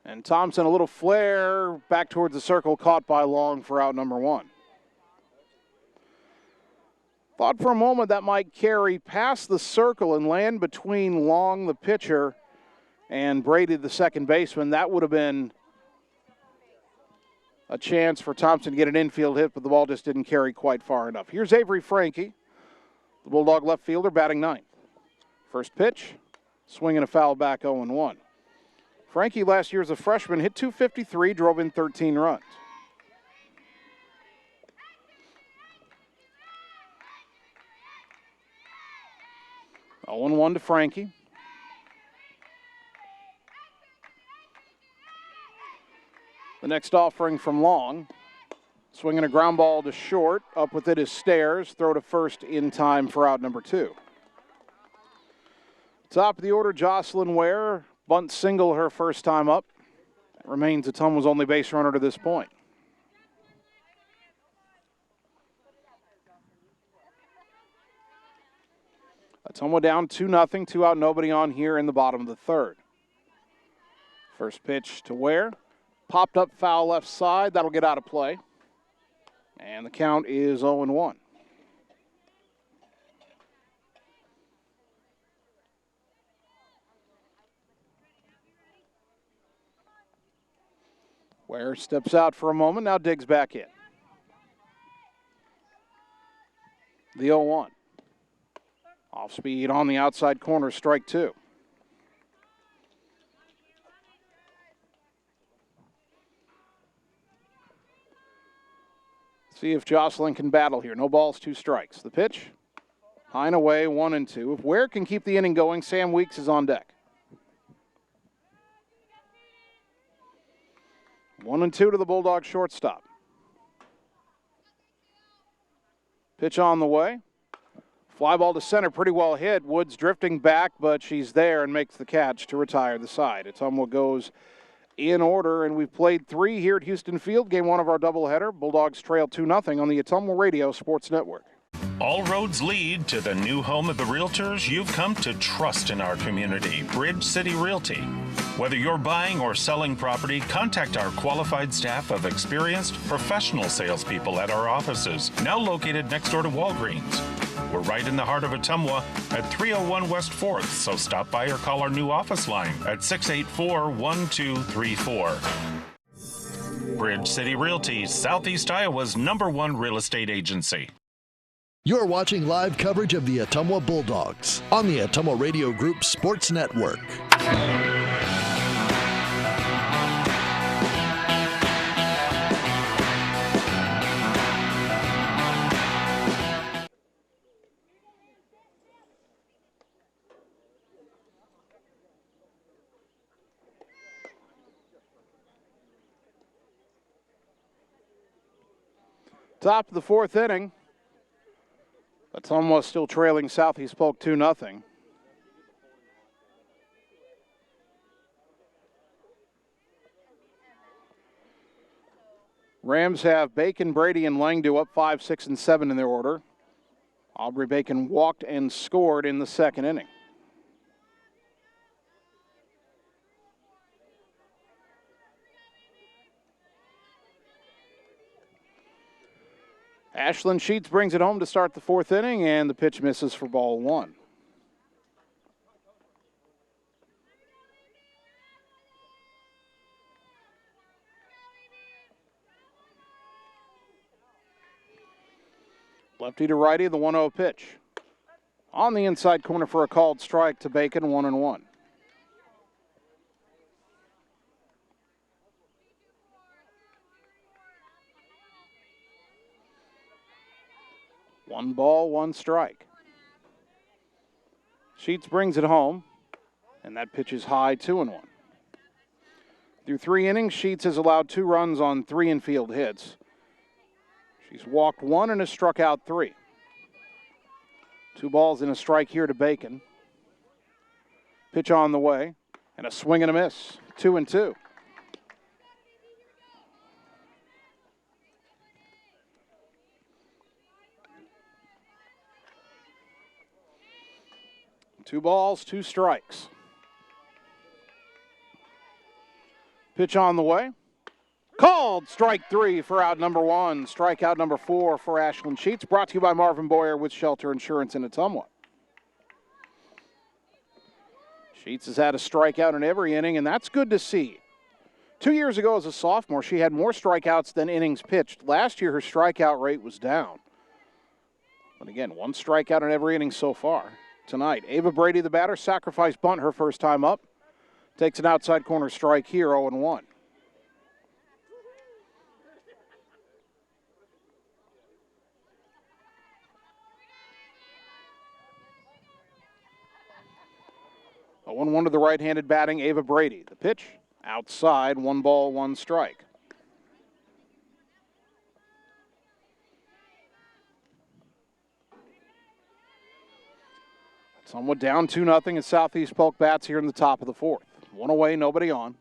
and Thompson a little flare back towards the circle, caught by Long for out number 1. Thought for a moment that might carry past the circle and land between Long, the pitcher, and Brady, the second baseman. That would have been a chance for Thompson to get an infield hit, but the ball just didn't carry quite far enough. Here's Avery Frankie, the Bulldog left fielder, batting 9th. First pitch, swing and a foul back 0-1. Frankie last year as a freshman hit .253, drove in 13 runs. Oh, 0-1 to Frankie. The next offering from Long. Swinging a ground ball to short. Up with it is Stairs. Throw to first in time for out number 2. Top of the order, Jocelyn Ware. Bunt single her first time up. That remains Ottumwa's only base runner to this point. Ottumwa down 2-0. 2 out, nobody on here in the bottom of the third. First pitch to Ware. Popped up foul left side. That'll get out of play. And the count is 0-1. Ware steps out for a moment, now digs back in. The 0-1. Off speed on the outside corner, strike 2. See if Jocelyn can battle here. No balls, 2 strikes. The pitch, high and away, 1-2. If Ware can keep the inning going, Sam Weeks is on deck. 1-2 to the Bulldogs shortstop. Pitch on the way. Fly ball to center, pretty well hit. Woods drifting back, but she's there and makes the catch to retire the side. Ottumwa goes in order, and we've played 3 here at Houston Field. Game 1 of our doubleheader. Bulldogs trail 2-0 on the Ottumwa Radio Sports Network. All roads lead to the new home of the realtors you've come to trust in our community, Bridge City Realty. Whether you're buying or selling property, contact our qualified staff of experienced professional salespeople at our offices, now located next door to Walgreens. We're right in the heart of Ottumwa at 301 West 4th, so stop by or call our new office line at 684-1234. Bridge City Realty, Southeast Iowa's #1 real estate agency. You're watching live coverage of the Ottumwa Bulldogs on the Ottumwa Radio Group Sports Network. Top of the 4th inning. Ottumwa still trailing Southeast Polk 2-0. Rams have Bacon, Brady, and Langdo up 5, 6, and 7 in their order. Aubrey Bacon walked and scored in the 2nd inning. Ashlyn Sheets brings it home to start the 4th inning, and the pitch misses for ball 1. Lefty to righty, the 1-0 pitch. On the inside corner for a called strike to Bacon, 1-1. One ball, 1 strike. Sheets brings it home, and that pitch is high, 2-1. Through 3 innings, Sheets has allowed 2 runs on 3 infield hits. She's walked 1 and has struck out 3. 2 balls and a strike here to Bacon. Pitch on the way, and a swing and a miss, 2-2. Two balls, 2 strikes. Pitch on the way. Called strike 3 for out number 1. Strikeout number 4 for Ashlyn Sheets. Brought to you by Marvin Boyer with Shelter Insurance in Ottumwa. Sheets has had a strikeout in every inning, and that's good to see. 2 years ago as a sophomore, she had more strikeouts than innings pitched. Last year, her strikeout rate was down. But again, 1 strikeout in every inning so far. Tonight, Ava Brady, the batter, sacrifice bunt her first time up. Takes an outside corner strike here, 0-1. A 1-1 to the right-handed batting Ava Brady. The pitch outside, 1 ball, 1 strike. Somewhat down 2-0 as Southeast Polk bats here in the top of the 4th. 1 away, nobody on.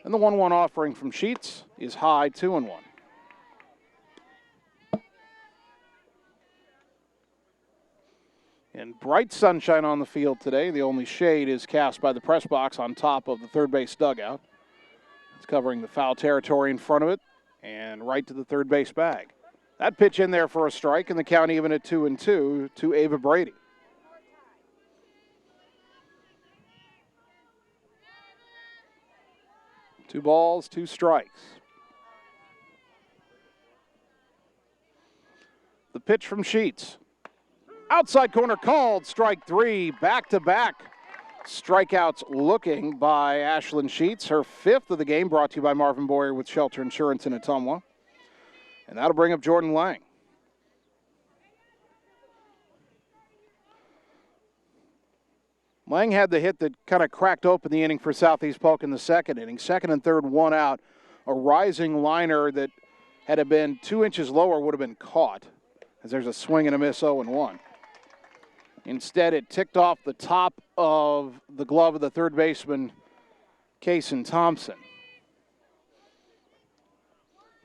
And the 1-1 offering from Sheets is high, 2-1. And bright sunshine on the field today. The only shade is cast by the press box on top of the third base dugout. It's covering the foul territory in front of it and right to the third base bag. That pitch in there for a strike, and the count even at 2-2 to Ava Brady. Two balls, 2 strikes. The pitch from Sheets. Outside corner called, strike 3, back-to-back strikeouts looking by Ashlyn Sheets. Her 5th of the game, brought to you by Marvin Boyer with Shelter Insurance in Ottumwa. And that'll bring up Jordan Lang. Lang had the hit that kind of cracked open the inning for Southeast Polk in the second inning. Second and third, one out. A rising liner that, had it been 2 inches lower, would have been caught, as there's a swing and a miss, 0-1. Instead, it ticked off the top of the glove of the third baseman, Kason Thompson.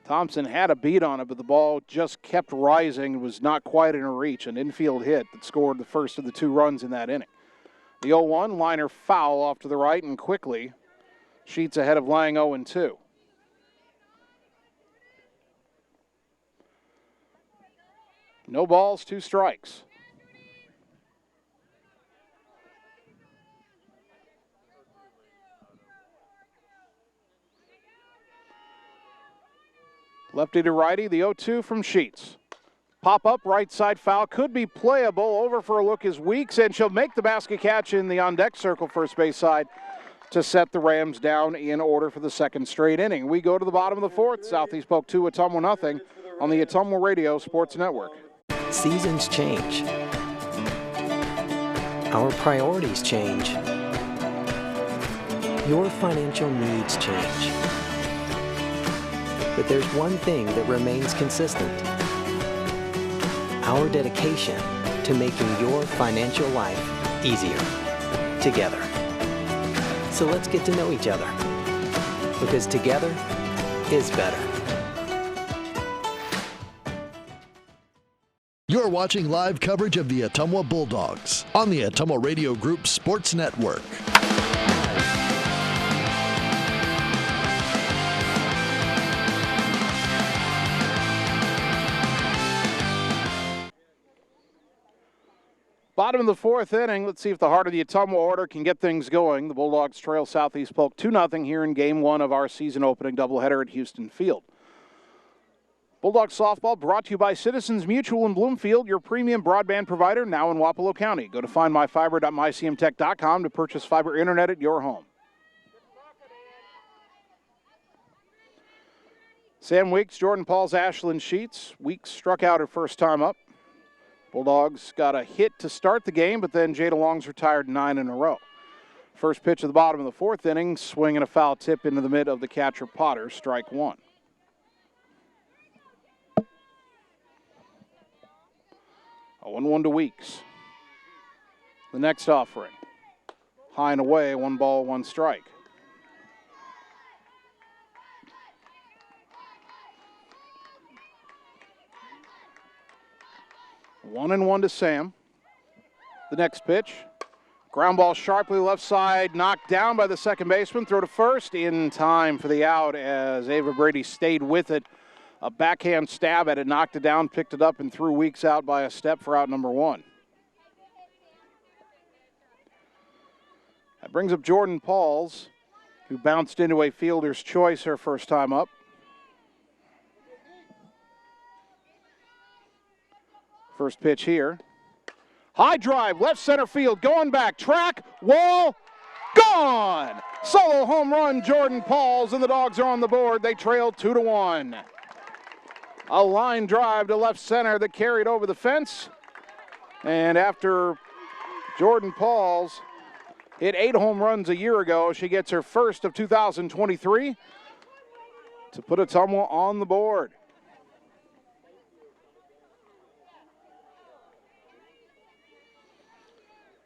Thompson had a beat on it, but the ball just kept rising and was not quite in her reach. An infield hit that scored the first of the 2 runs in that inning. The 0-1, liner foul off to the right, and quickly Sheets ahead of Lang 0-2. No balls, 2 strikes. Lefty to righty, the 0-2 from Sheets. Pop up, right side foul, could be playable. Over for a look is Weeks, and she'll make the basket catch in the on-deck circle first base side to set the Rams down in order for the second straight inning. We go to the bottom of the fourth. Southeast Polk 2, Ottumwa nothing on the Ottumwa Radio Sports Network. Seasons change. Our priorities change. Your financial needs change. But there's one thing that remains consistent. Our dedication to making your financial life easier together. So let's get to know each other, because together is better. You're watching live coverage of the Ottumwa Bulldogs on the Ottumwa Radio Group Sports Network. Bottom of the fourth inning. Let's see if the heart of the Ottumwa order can get things going. The Bulldogs trail Southeast Polk 2-0 here in Game 1 of our season opening doubleheader at Houston Field. Bulldogs softball brought to you by Citizens Mutual in Bloomfield, your premium broadband provider now in Wapello County. Go to findmyfiber.mycmtech.com to purchase fiber internet at your home. Sam Weeks, Jordan Pauls, Ashlyn Sheets. Weeks struck out her first time up. Bulldogs got a hit to start the game, but then Jada Long's retired 9 in a row. First pitch at the bottom of the fourth inning, swing and a foul tip into the mid of the catcher Potter, strike 1. A 1-1 to Weeks. The next offering. High and away, 1 ball, 1 strike. One and 1 to Sam. The next pitch. Ground ball sharply left side, knocked down by the second baseman. Throw to first in time for the out as Ava Brady stayed with it. A backhand stab at it, knocked it down, picked it up, and threw Weeks out by a step for out number 1. That brings up Jordan Pauls, who bounced into a fielder's choice her first time up. First pitch here. High drive, left center field, going back, track, wall, gone! Solo home run, Jordan Pauls, and the Dogs are on the board. They trail 2-1. A line drive to left center that carried over the fence. And after Jordan Pauls hit 8 home runs a year ago, she gets her first of 2023 to put Ottumwa on the board.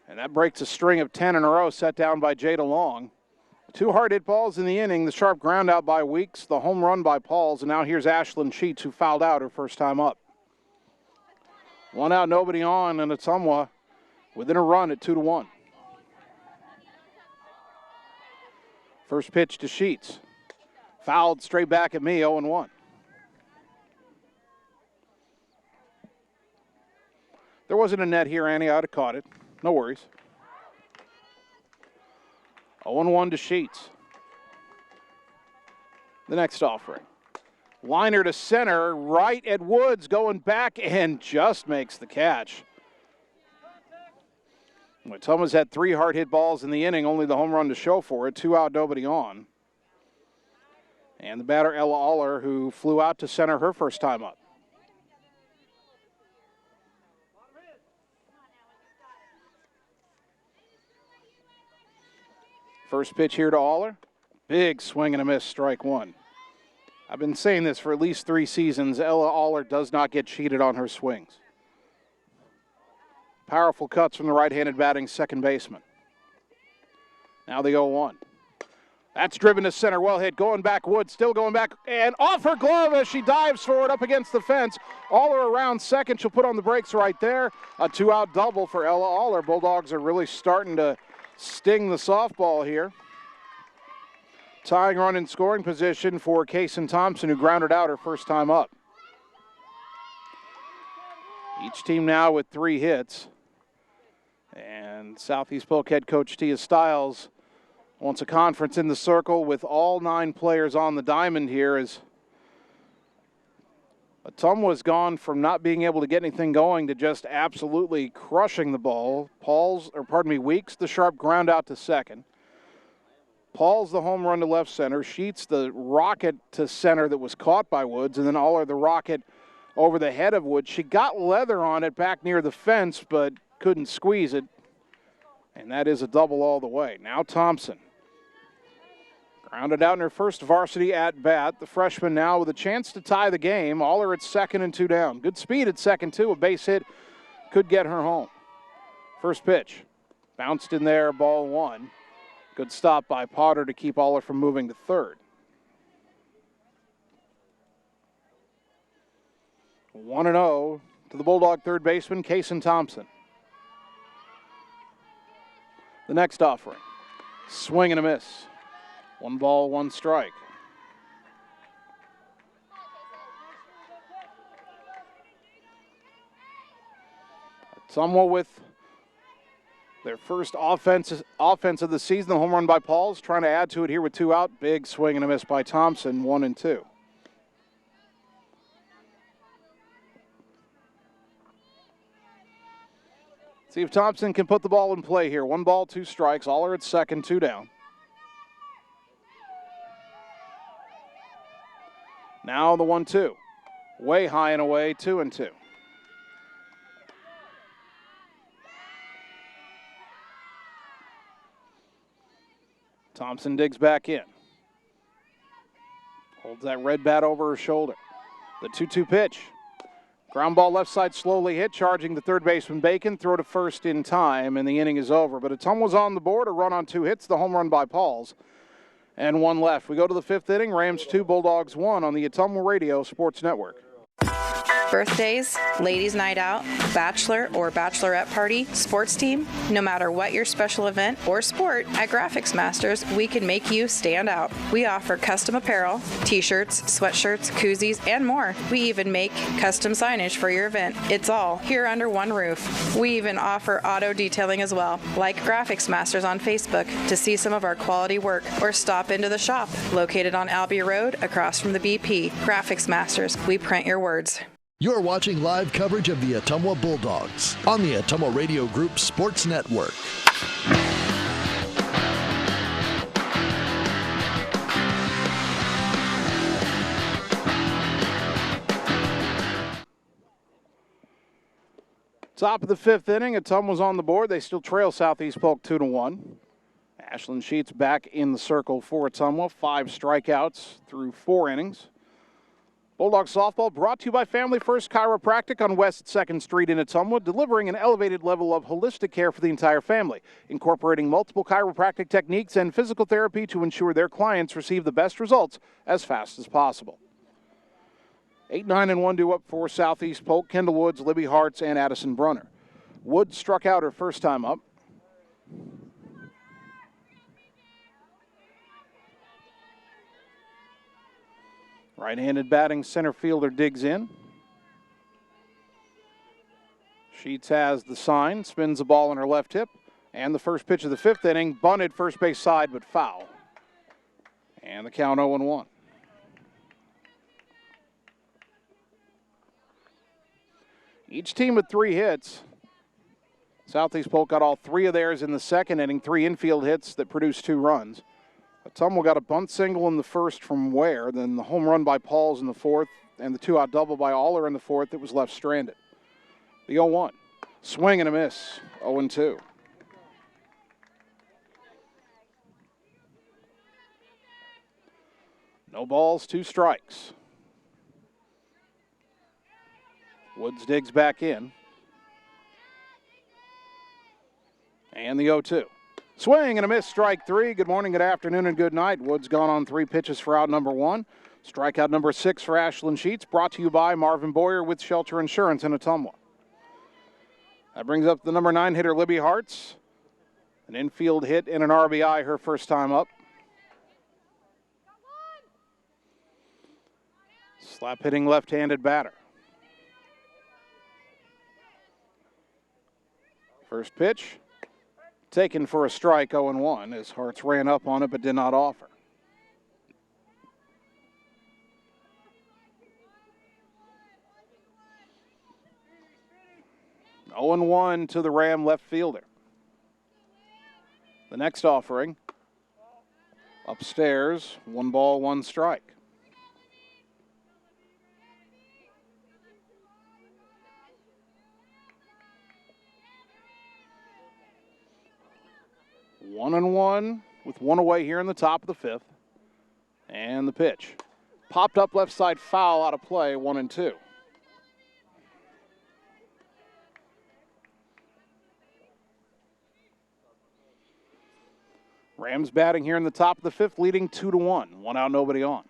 And that breaks a string of 10 in a row set down by Jada Long. 2 hard hit balls in the inning, the sharp ground out by Weeks, the home run by Pauls, and now here's Ashlyn Sheets, who fouled out her first time up. 1 out, nobody on, and Ottumwa within a run at 2-1. First pitch to Sheets. Fouled straight back at me, 0-1. There wasn't a net here, Annie. I'd have caught it. No worries. 0-1 to Sheets. The next offering. Liner to center, right at Woods, going back and just makes the catch. Ottumwa's had 3 hard hit balls in the inning, only the home run to show for it. 2 out, nobody on. And the batter, Ella Aller, who flew out to center her first time up. First pitch here to Aller. Big swing and a miss, strike one. I've been saying this for at least 3 seasons. Ella Aller does not get cheated on her swings. Powerful cuts from the right-handed batting second baseman. Now the 0-1. That's driven to center, well hit, going back Wood, still going back, and off her glove as she dives for it up against the fence. Aller around second, she'll put on the brakes right there. A 2-out double for Ella Aller. Bulldogs are really starting to sting the softball here. Tying run in scoring position for Kaysen Thompson, who grounded out her first time up. Each team now with 3 hits. And Southeast Polk head coach Tia Stiles wants a conference in the circle with all 9 players on the diamond here, as Ottumwa's gone from not being able to get anything going to just absolutely crushing the ball. Weeks the sharp ground out to second. Paul's the home run to left center. Sheets the rocket to center that was caught by Woods, and then Aller the rocket over the head of Woods. She got leather on it back near the fence, but couldn't squeeze it. And that is a double all the way. Now Thompson. Grounded out in her first varsity at bat. The freshman now with a chance to tie the game. Aller at second and 2 down. Good speed at second, too. A base hit could get her home. First pitch. Bounced in there, ball 1. Good stop by Potter to keep Aller from moving to third. 1-0 to the Bulldog third baseman, Kaysen Thompson. The next offering. Swing and a miss. 1 ball, 1 strike. Ottumwa with their first offense of the season. The home run by Pauls, trying to add to it here with 2 out. Big swing and a miss by Thompson, 1-2. See if Thompson can put the ball in play here. 1 ball, 2 strikes. Aller at second, 2 down. Now the 1-2. Way high and away, 2-2. Thompson digs back in. Holds that red bat over her shoulder. The 2-2 pitch. Ground ball left side slowly hit, charging the third baseman Bacon. Throw to first in time, and the inning is over. But Ottumwa's on the board, a run on 2 hits, the home run by Pauls. And 1 left. We go to the 5th inning. Rams 2, Bulldogs 1 on the Ottumwa Radio Sports Network. Birthdays, ladies' night out, bachelor or bachelorette party, sports team, no matter what your special event or sport, at Graphics Masters, we can make you stand out. We offer custom apparel, t-shirts, sweatshirts, koozies, and more. We even make custom signage for your event. It's all here under one roof. We even offer auto detailing as well. Like Graphics Masters on Facebook to see some of our quality work, or stop into the shop located on Albee Road across from the BP. Graphics Masters, we print your words. You're watching live coverage of the Ottumwa Bulldogs on the Ottumwa Radio Group Sports Network. Top of the 5th inning, Ottumwa's on the board. They still trail Southeast Polk 2-1. Ashlyn Sheets back in the circle for Ottumwa. 5 strikeouts through 4 innings. Bulldog softball brought to you by Family First Chiropractic on West 2nd Street in Ottumwa, delivering an elevated level of holistic care for the entire family, incorporating multiple chiropractic techniques and physical therapy to ensure their clients receive the best results as fast as possible. 8-9-1 due up for Southeast Polk, Kendall Woods, Libby Hartz, and Addison Brunner. Woods struck out her first time up. Right-handed batting center fielder digs in. Sheets has the sign, spins the ball on her left hip, and the first pitch of the 5th inning, bunted first base side, but foul. And the count 0-1. Each team with 3 hits. Southeast Polk got all 3 of theirs in the 2nd inning, 3 infield hits that produced 2 runs. Ottumwa got a bunt single in the first from Ware, then the home run by Pauls in the fourth, and the two-out double by Aller in the fourth that was left stranded. The 0-1. Swing and a miss. 0-2. No balls, 2 strikes. Woods digs back in. And the 0-2. Swing and a miss, strike 3. Good morning, good afternoon, and good night. Woods gone on 3 pitches for out number 1. Strikeout number 6 for Ashlyn Sheets, brought to you by Marvin Boyer with Shelter Insurance in Ottumwa. That brings up the number 9 hitter, Libby Hartz. An infield hit and an RBI her first time up. Slap hitting left-handed batter. First pitch, taken for a strike, 0-1, as Hartz ran up on it but did not offer. Oh, 0-1 to the Ram left fielder. The next offering, upstairs, 1 ball, 1 strike. One and one with 1 away here in the top of the 5th. And the pitch. Popped up left side foul, out of play, 1-2. Rams batting here in the top of the 5th, leading 2-1. 1 out, nobody on.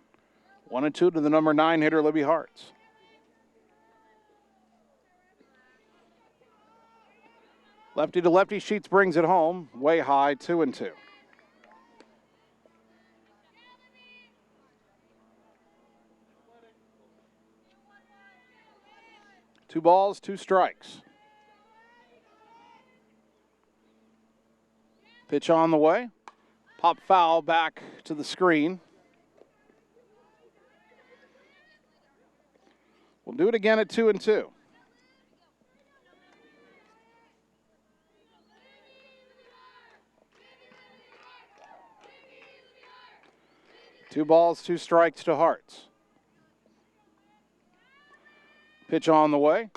1-2 to the number 9 hitter, Libby Hartz. Lefty to lefty, Sheets brings it home. Way high, 2-2. Two balls, 2 strikes. Pitch on the way. Pop foul back to the screen. We'll do it again at 2-2. Two balls, 2 strikes to Hartz. Pitch on the way.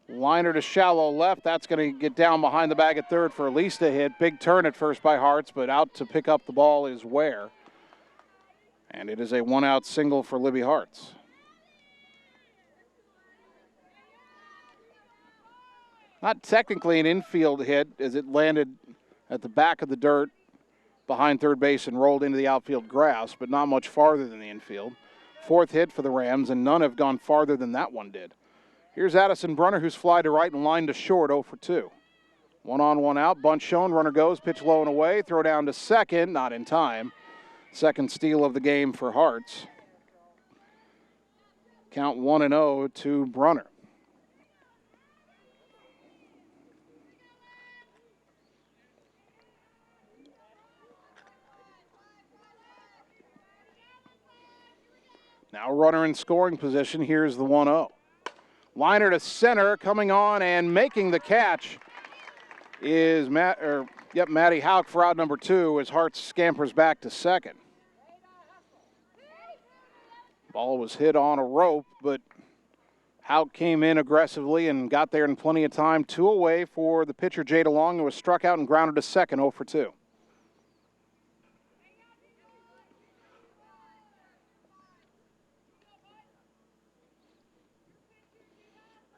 Liner to shallow left. That's going to get down behind the bag at third for at least a hit. Big turn at first by Hartz, but out to pick up the ball is Ware. And it is a 1-out single for Libby Hartz. Not technically an infield hit, as it landed at the back of the dirt behind third base and rolled into the outfield grass, but not much farther than the infield. 4th hit for the Rams, and none have gone farther than that one did. Here's Addison Brunner, who's fly to right and line to short, 0 for 2. 1 on, 1 out, bunt shown, runner goes, pitch low and away, throw down to second, not in time. Second steal of the game for Hartz. Count 1-0 to Brunner. Now runner in scoring position. Here's the 1-0. Liner to center, coming on and making the catch is Matty Hauk for out number 2 as Hartz scampers back to second. Ball was hit on a rope, but Hauk came in aggressively and got there in plenty of time. 2 away for the pitcher, Jada Long, who was struck out and grounded to second, 0 for 2.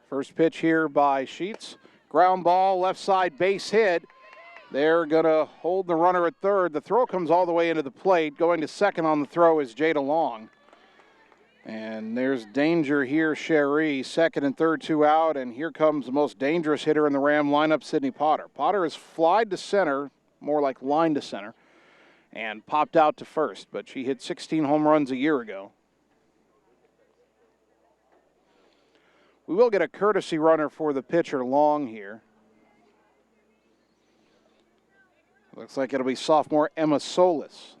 First pitch here by Sheets. Ground ball, left side base hit. They're going to hold the runner at third. The throw comes all the way into the plate. Going to second on the throw is Jada Long. And there's danger here, Sherry. Second and third, 2 out. And here comes the most dangerous hitter in the Ram lineup, Sydney Potter. Potter has flied to center, more like line to center, and popped out to first. But she hit 16 home runs a year ago. We will get a courtesy runner for the pitcher, Long, here. Looks like it'll be sophomore Emma Solis.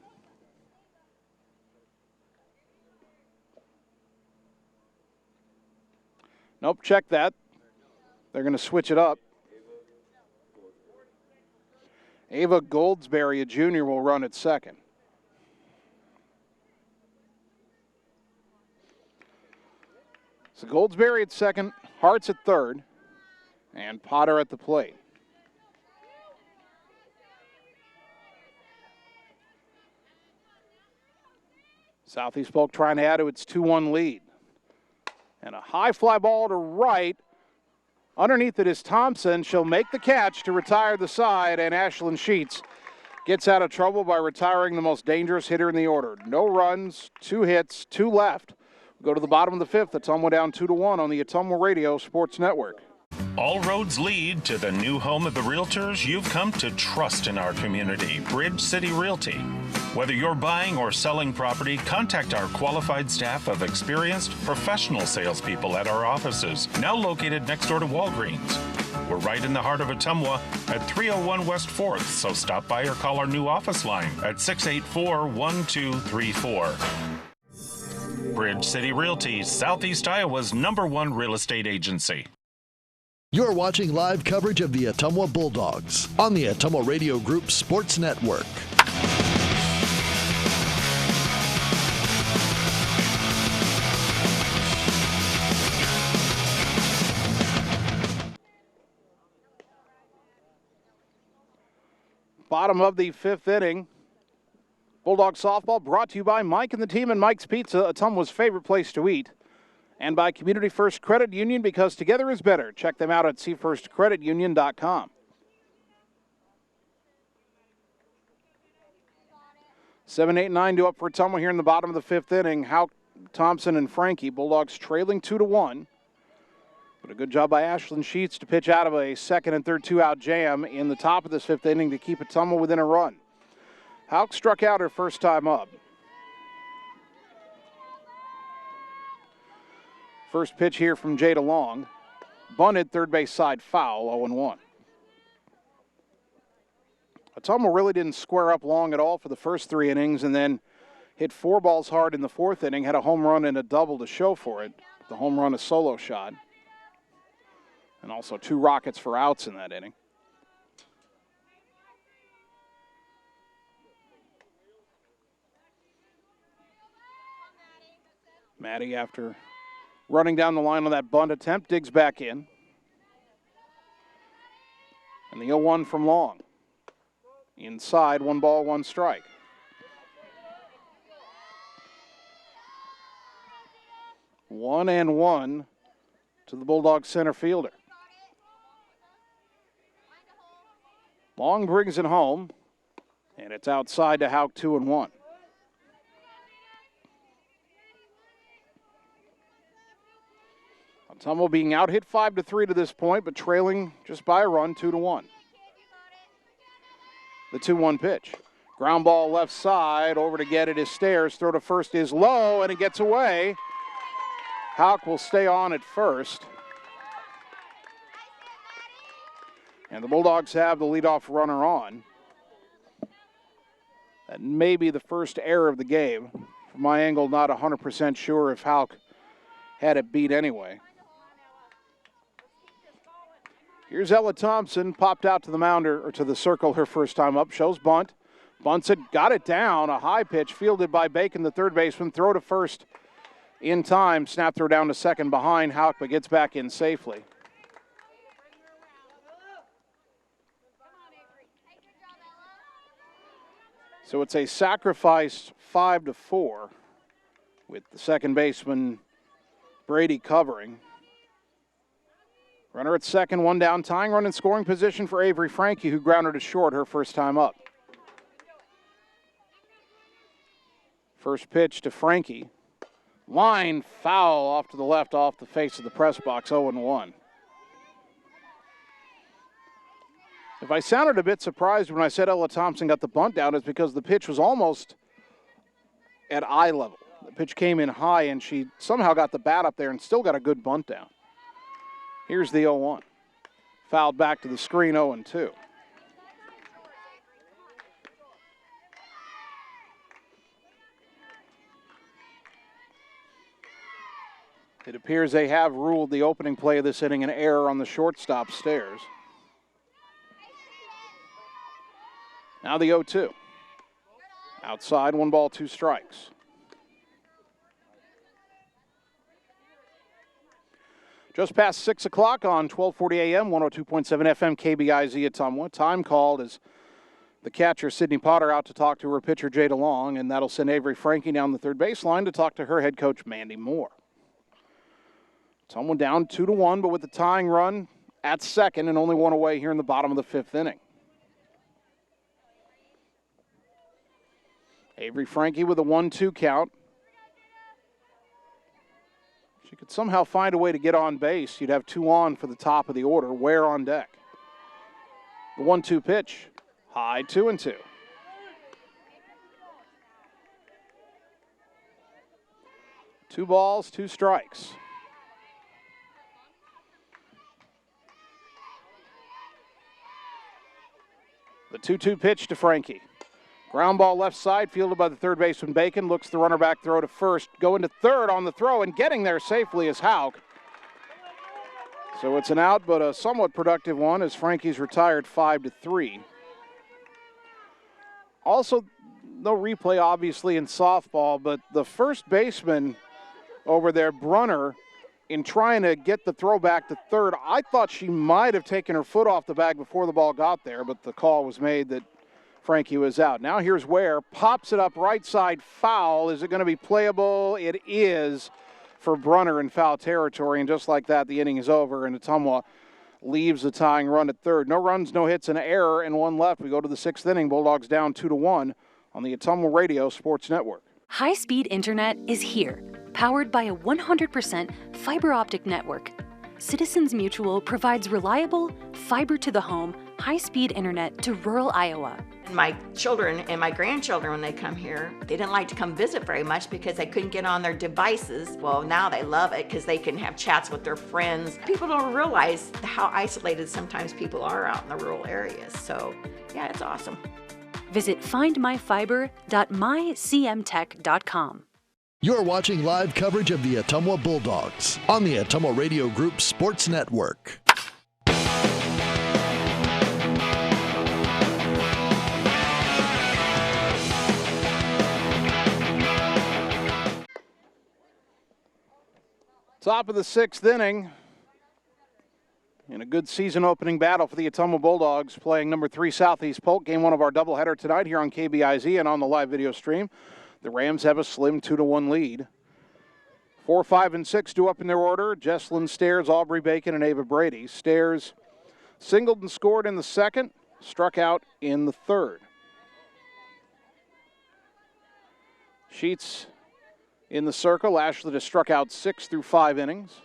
Nope, check that. They're going to switch it up. Ava Goldsberry, a junior, will run at second. So Goldsberry at second, Hart's at third, and Potter at the plate. Southeast Polk trying to add to its 2-1 lead. And a high fly ball to right. Underneath it is Thompson. She'll make the catch to retire the side, and Ashlyn Sheets gets out of trouble by retiring the most dangerous hitter in the order. No runs, 2 hits, 2 left. We go to the bottom of the fifth. Ottumwa down 2-1 on the Ottumwa Radio Sports Network. All roads lead to the new home of the realtors you've come to trust in our community, Bridge City Realty. Whether you're buying or selling property, contact our qualified staff of experienced professional salespeople at our offices, now located next door to Walgreens. We're right in the heart of Ottumwa at 301 West 4th, so stop by or call our new office line at 684-1234. Bridge City Realty, Southeast Iowa's #1 real estate agency. You're watching live coverage of the Ottumwa Bulldogs on the Ottumwa Radio Group Sports Network. Bottom of the fifth inning. Bulldog softball brought to you by Mike and the team and Mike's Pizza, Ottumwa's favorite place to eat. And by Community First Credit Union, because together is better. Check them out at cfirstcreditunion.com. 7, 8, 9 to up for Ottumwa here in the bottom of the fifth inning. Houck, Thompson, and Frankie. Bulldogs trailing 2-1. But a good job by Ashlyn Sheets to pitch out of a second and third 2-out jam in the top of this fifth inning to keep Ottumwa within a run. Houck struck out her first time up. First pitch here from Jada Long. Bunted, third base side foul, 0-1. Ottumwa really didn't square up Long at all for the first 3 innings, and then hit 4 balls hard in the fourth inning, had a home run and a double to show for it. The home run, a solo shot. And also 2 rockets for outs in that inning. Maddie, after running down the line on that bunt attempt, digs back in. And the 0-1 from Long. Inside, 1 ball, 1 strike. One and one to the Bulldogs center fielder. Long brings it home, and it's outside to Houck, 2-1. Ottumwa being out hit 5-3 to this point, but trailing just by a run, 2-1. The 2-1 pitch. Ground ball left side, over to get it is Stairs. Throw to first is low, and it gets away. Houck will stay on at first. And the Bulldogs have the leadoff runner on. That may be the first error of the game. From my angle, not 100% sure if Houck had it beat anyway. Here's Ella Thompson, popped out to the mound or to the circle her first time up. Shows bunt. Bunts it, got it down. A high pitch fielded by Bacon, the third baseman. Throw to first in time. Snap throw down to second behind Houck, but gets back in safely. So it's a sacrifice 5-4 with the second baseman Brady covering. Runner at second, 1 down, tying run in scoring position for Avery Frankie, who grounded to short her first time up. First pitch to Frankie. Line foul off to the left, off the face of the press box, 0-1. If I sounded a bit surprised when I said Ella Thompson got the bunt down, it's because the pitch was almost at eye level. The pitch came in high, and she somehow got the bat up there and still got a good bunt down. Here's the 0-1. Fouled back to the screen, 0-2. It appears they have ruled the opening play of this inning an error on the shortstop Stairs. Now the 0-2. Outside, 1 ball, 2 strikes. Just past 6 o'clock on 1240 AM, 102.7 FM, KBIZ Ottumwa. Time called as the catcher, Sydney Potter, out to talk to her pitcher, Jay DeLong, and that'll send Avery Frankie down the third baseline to talk to her head coach, Mandy Moore. Ottumwa down 2-1, but with the tying run at second and only one away here in the bottom of the fifth inning. Avery Frankie with a 1-2 count. She could somehow find a way to get on base. You'd have 2 on for the top of the order. Ware on deck. The 1-2 pitch. High, 2-2. Two balls, 2 strikes. The 2-2 pitch to Frankie. Ground ball left side, fielded by the third baseman Bacon. Looks the runner back throw to first. Going to third on the throw, and getting there safely is Hauk. So it's an out, but a somewhat productive one as Frankie's retired 5-3. Also, no replay obviously in softball, but the first baseman over there, Brunner, in trying to get the throw back to third, I thought she might have taken her foot off the bag before the ball got there, but the call was made that Frankie was out. Now here's Ware, pops it up right side, foul. Is it going to be playable? It is for Brunner in foul territory, and just like that, the inning is over, and Ottumwa leaves the tying run at third. No runs, no hits, an error, and 1 left. We go to the 6th inning. Bulldogs down 2-1 on the Ottumwa Radio Sports Network. High-speed internet is here, powered by a 100% fiber optic network. Citizens Mutual provides reliable, fiber-to-the-home, high-speed internet to rural Iowa. My children and my grandchildren, when they come here, they didn't like to come visit very much because they couldn't get on their devices. Well, now they love it because they can have chats with their friends. People don't realize how isolated sometimes people are out in the rural areas. So, yeah, it's awesome. Visit findmyfiber.mycmtech.com. You're watching live coverage of the Ottumwa Bulldogs on the Ottumwa Radio Group Sports Network. Top of the 6th inning. In a good season opening battle for the Ottumwa Bulldogs, playing number 3 Southeast Polk. Game 1 of our doubleheader tonight here on KBIZ and on the live video stream. The Rams have a slim 2-1 lead. 4, 5, and 6 due up in their order. Jesslyn Stairs, Aubrey Bacon, and Ava Brady. Stairs singled and scored in the second, struck out in the third. Sheets in the circle. Ashley has struck out 6 through 5 innings.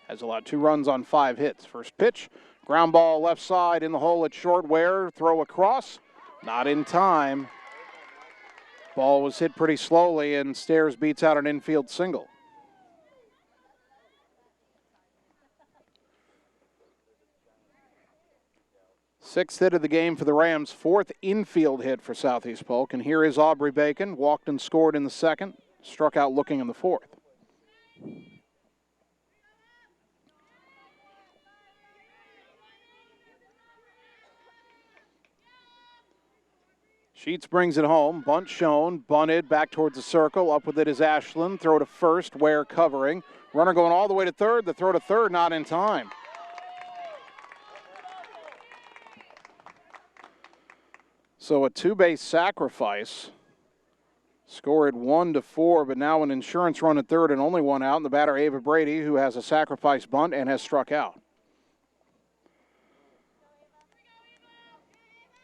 Has allowed 2 runs on 5 hits. First pitch, ground ball left side in the hole at short. Ware, throw across, not in time. Ball was hit pretty slowly, and Stairs beats out an infield single. Sixth hit of the game for the Rams, 4th infield hit for Southeast Polk. And here is Aubrey Bacon, walked and scored in the second, struck out looking in the 4th. Sheets brings it home. Bunt shown. Bunted back towards the circle. Up with it is Ashland. Throw to first. Ware covering. Runner going all the way to third. The throw to third not in time. So a 2-base sacrifice. Scored 1-4, but now an insurance run at third and only 1 out. And the batter, Ava Brady, who has a sacrifice bunt and has struck out.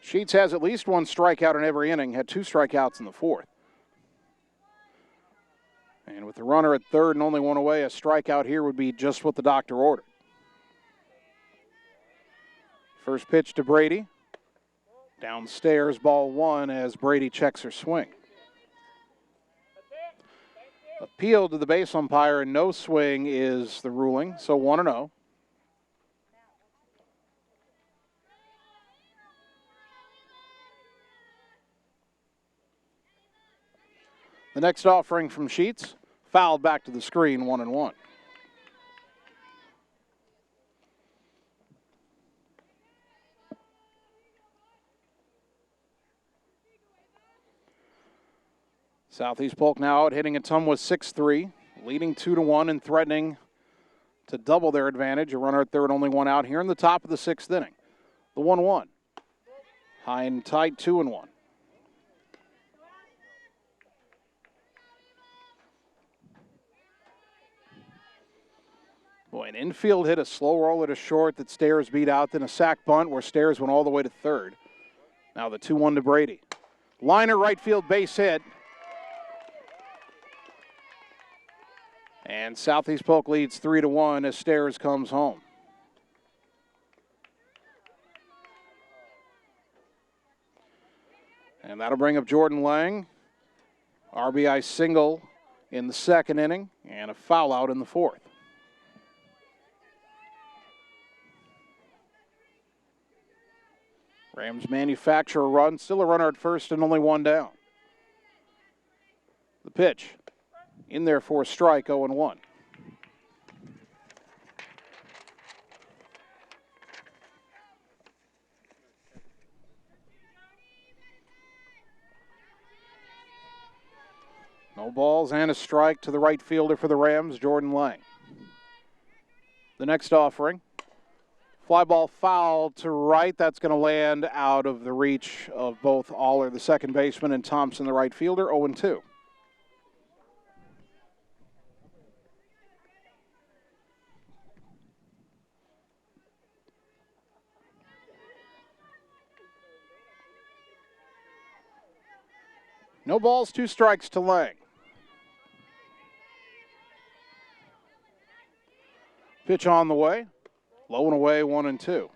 Sheets has at least 1 strikeout in every inning, had 2 strikeouts in the 4th. And with the runner at third and only 1 away, a strikeout here would be just what the doctor ordered. First pitch to Brady. Downstairs, ball 1 as Brady checks her swing. Appeal to the base umpire and no swing is the ruling, so 1-0. The next offering from Sheets, fouled back to the screen, 1-1. Southeast Polk now out hitting Ottumwa 6-3, leading 2-1 and threatening to double their advantage. A runner at third, only one out here in the top of the sixth inning. The 1-1. High and tight, 2-1. Boy, an infield hit, a slow roller to short that Stairs beat out, then a sac bunt where Stairs went all the way to third. Now the 2-1 to Brady. Liner right field base hit. And Southeast Polk leads 3-1 as Stairs comes home. And that'll bring up Jordan Lang. RBI single in the second inning and a foul out in the fourth. Rams manufacture a run, still a runner at first and only one down. The pitch in there for a strike, 0-1. No balls and a strike to the right fielder for the Rams, Jordan Lang. The next offering. Fly ball foul to right. That's going to land out of the reach of both Aller, the second baseman, and Thompson, the right fielder, 0-2. No balls, 2 strikes to Lang. Pitch on the way. Low and away, 1-2.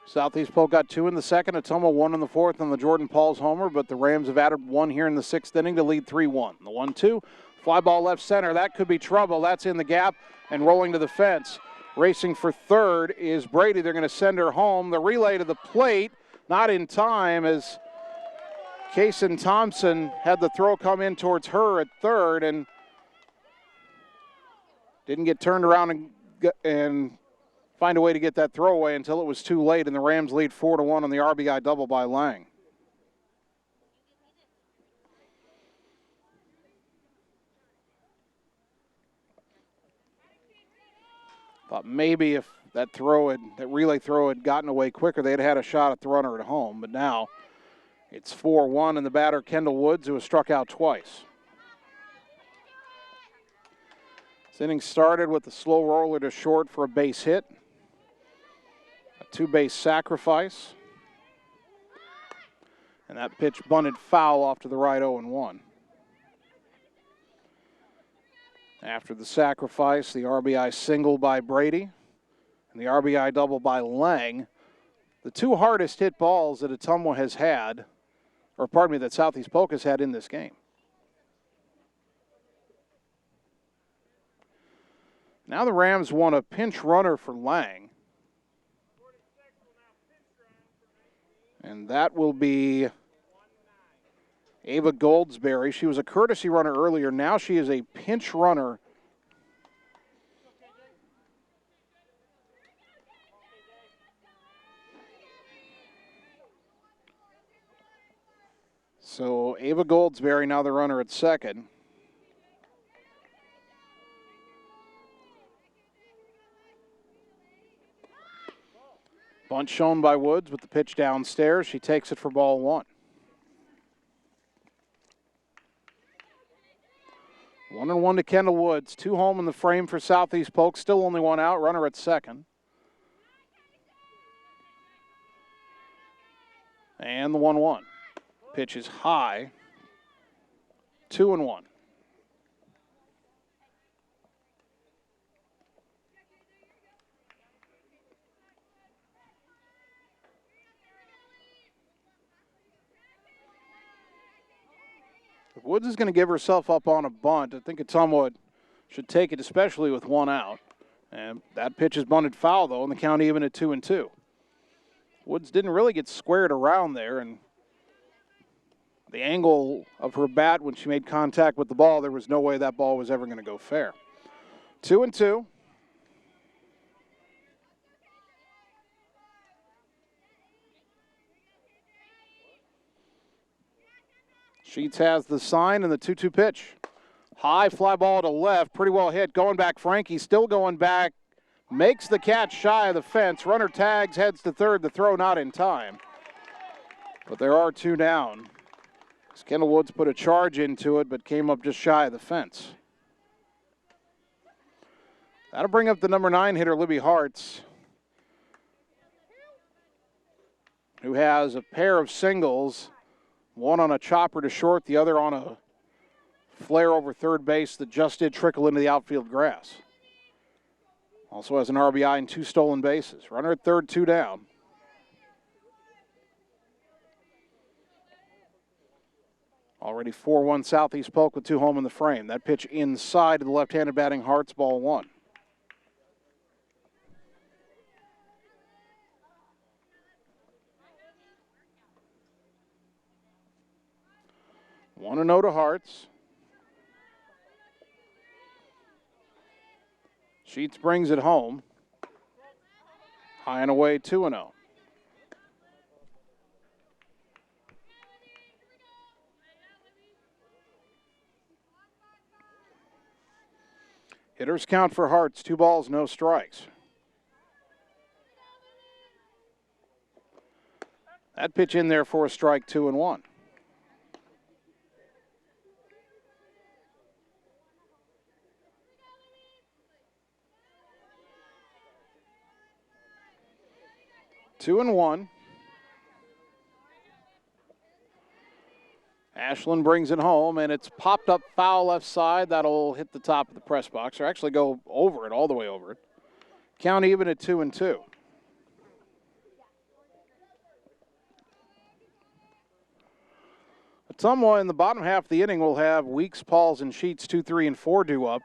Southeast Polk got 2 in the second. Ottumwa 1 in the fourth on the Jordan Pauls homer, but the Rams have added 1 here in the sixth inning to lead 3-1. The 1-2, fly ball left center. That could be trouble. That's in the gap and rolling to the fence. Racing for third is Brady. They're going to send her home. The relay to the plate, not in time as Kason Thompson had the throw come in towards her at third and didn't get turned around and find a way to get that throw away until it was too late, and the Rams lead 4-1 on the RBI double by Lang. Thought maybe if that relay throw had gotten away quicker, they'd had a shot at the runner at home. But now it's 4-1, and the batter, Kendall Woods, who has struck out twice. This inning started with a slow roller to short for a base hit. A 2-base sacrifice. And that pitch bunted foul off to the right, 0-1. After the sacrifice, the RBI single by Brady and the RBI double by Lang. The 2 hardest hit balls that Ottumwa has had, or pardon me, that Southeast Polk has had in this game. Now the Rams want a pinch runner for Lang. And that will be Ava Goldsberry. She was a courtesy runner earlier. Now she is a pinch runner. So Ava Goldsberry now the runner at second. Bunt shown by Woods with the pitch downstairs. She takes it for ball 1. 1-1 to Kendall Woods. 2 home in the frame for Southeast Polk. Still only 1 out. Runner at second. And the 1-1. Pitch is high. 2-1. If Woods is going to give herself up on a bunt, I think Ottumwa should take it, especially with 1 out. And that pitch is bunted foul, though, and the count even at 2-2. Woods didn't really get squared around there, and the angle of her bat when she made contact with the ball, there was no way that ball was ever going to go fair. 2-2. Sheets has the sign and the 2-2 pitch. High fly ball to left, pretty well hit. Going back, Frankie still going back. Makes the catch shy of the fence. Runner tags, heads to third. The throw not in time. But there are 2 down. Kendall Woods put a charge into it, but came up just shy of the fence. That'll bring up the number 9 hitter, Libby Hartz, who has a pair of singles, one on a chopper to short, the other on a flare over third base that just did trickle into the outfield grass. Also has an RBI and 2 stolen bases. Runner at third, 2 down. Already 4-1 Southeast Polk with 2 home in the frame. That pitch inside to the left-handed batting Hartz, ball 1. One and 0 to Hartz. Sheets brings it home. High and away, 2-0. Hitters count for Hartz, 2 balls, no strikes. That pitch in there for a strike, 2-1. Two and 1. Ashland brings it home, and it's popped up foul left side. That'll hit the top of the press box, or actually go over it, all the way over it. Count even at 2-2. Ottumwa in the bottom half of the inning will have Weeks, Pauls, and Sheets 2, 3, and 4 due up.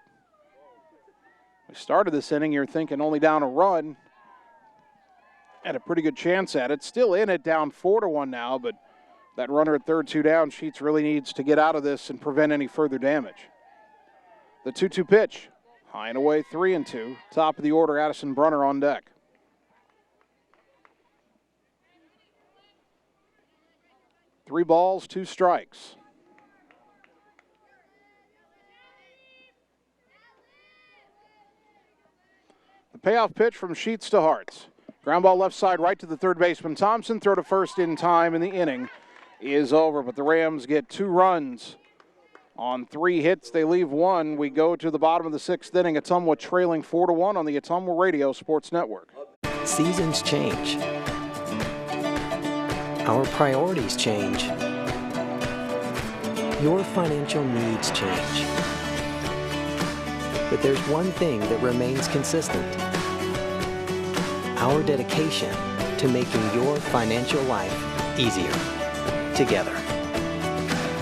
We started this inning, you're thinking only down a run. Had a pretty good chance at it. Still in it, down 4-1 now, but that runner at third, 2 down, Sheets really needs to get out of this and prevent any further damage. The 2-2 pitch, high and away, 3-2. Top of the order, Addison Brunner on deck. Three balls, 2 strikes. The payoff pitch from Sheets to Hartz. Ground ball left side right to the third baseman Thompson. Throw to first in time, and the inning is over. But the Rams get 2 runs on 3 hits. They leave 1. We go to the bottom of the 6th inning. Ottumwa trailing 4-1 on the Ottumwa Radio Sports Network. Seasons change. Our priorities change. Your financial needs change. But there's one thing that remains consistent. Our dedication to making your financial life easier together.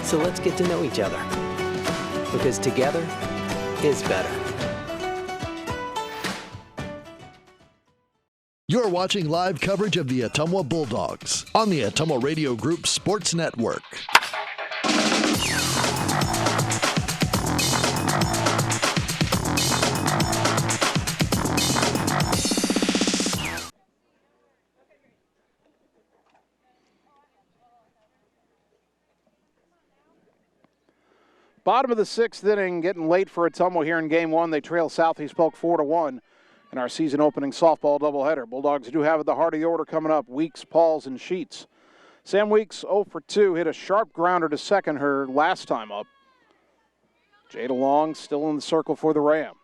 So let's get to know each other, because together is better. You're watching live coverage of the Ottumwa Bulldogs on the Ottumwa Radio Group Sports Network. Bottom of the 6th inning, getting late for Ottumwa here in Game 1. They trail Southeast Polk 4-1 in our season-opening softball doubleheader. Bulldogs do have at the heart of the order coming up, Weeks, Pauls, and Sheets. Sam Weeks, 0 for 2, hit a sharp grounder to second her last time up. Jada Long still in the circle for the Rams.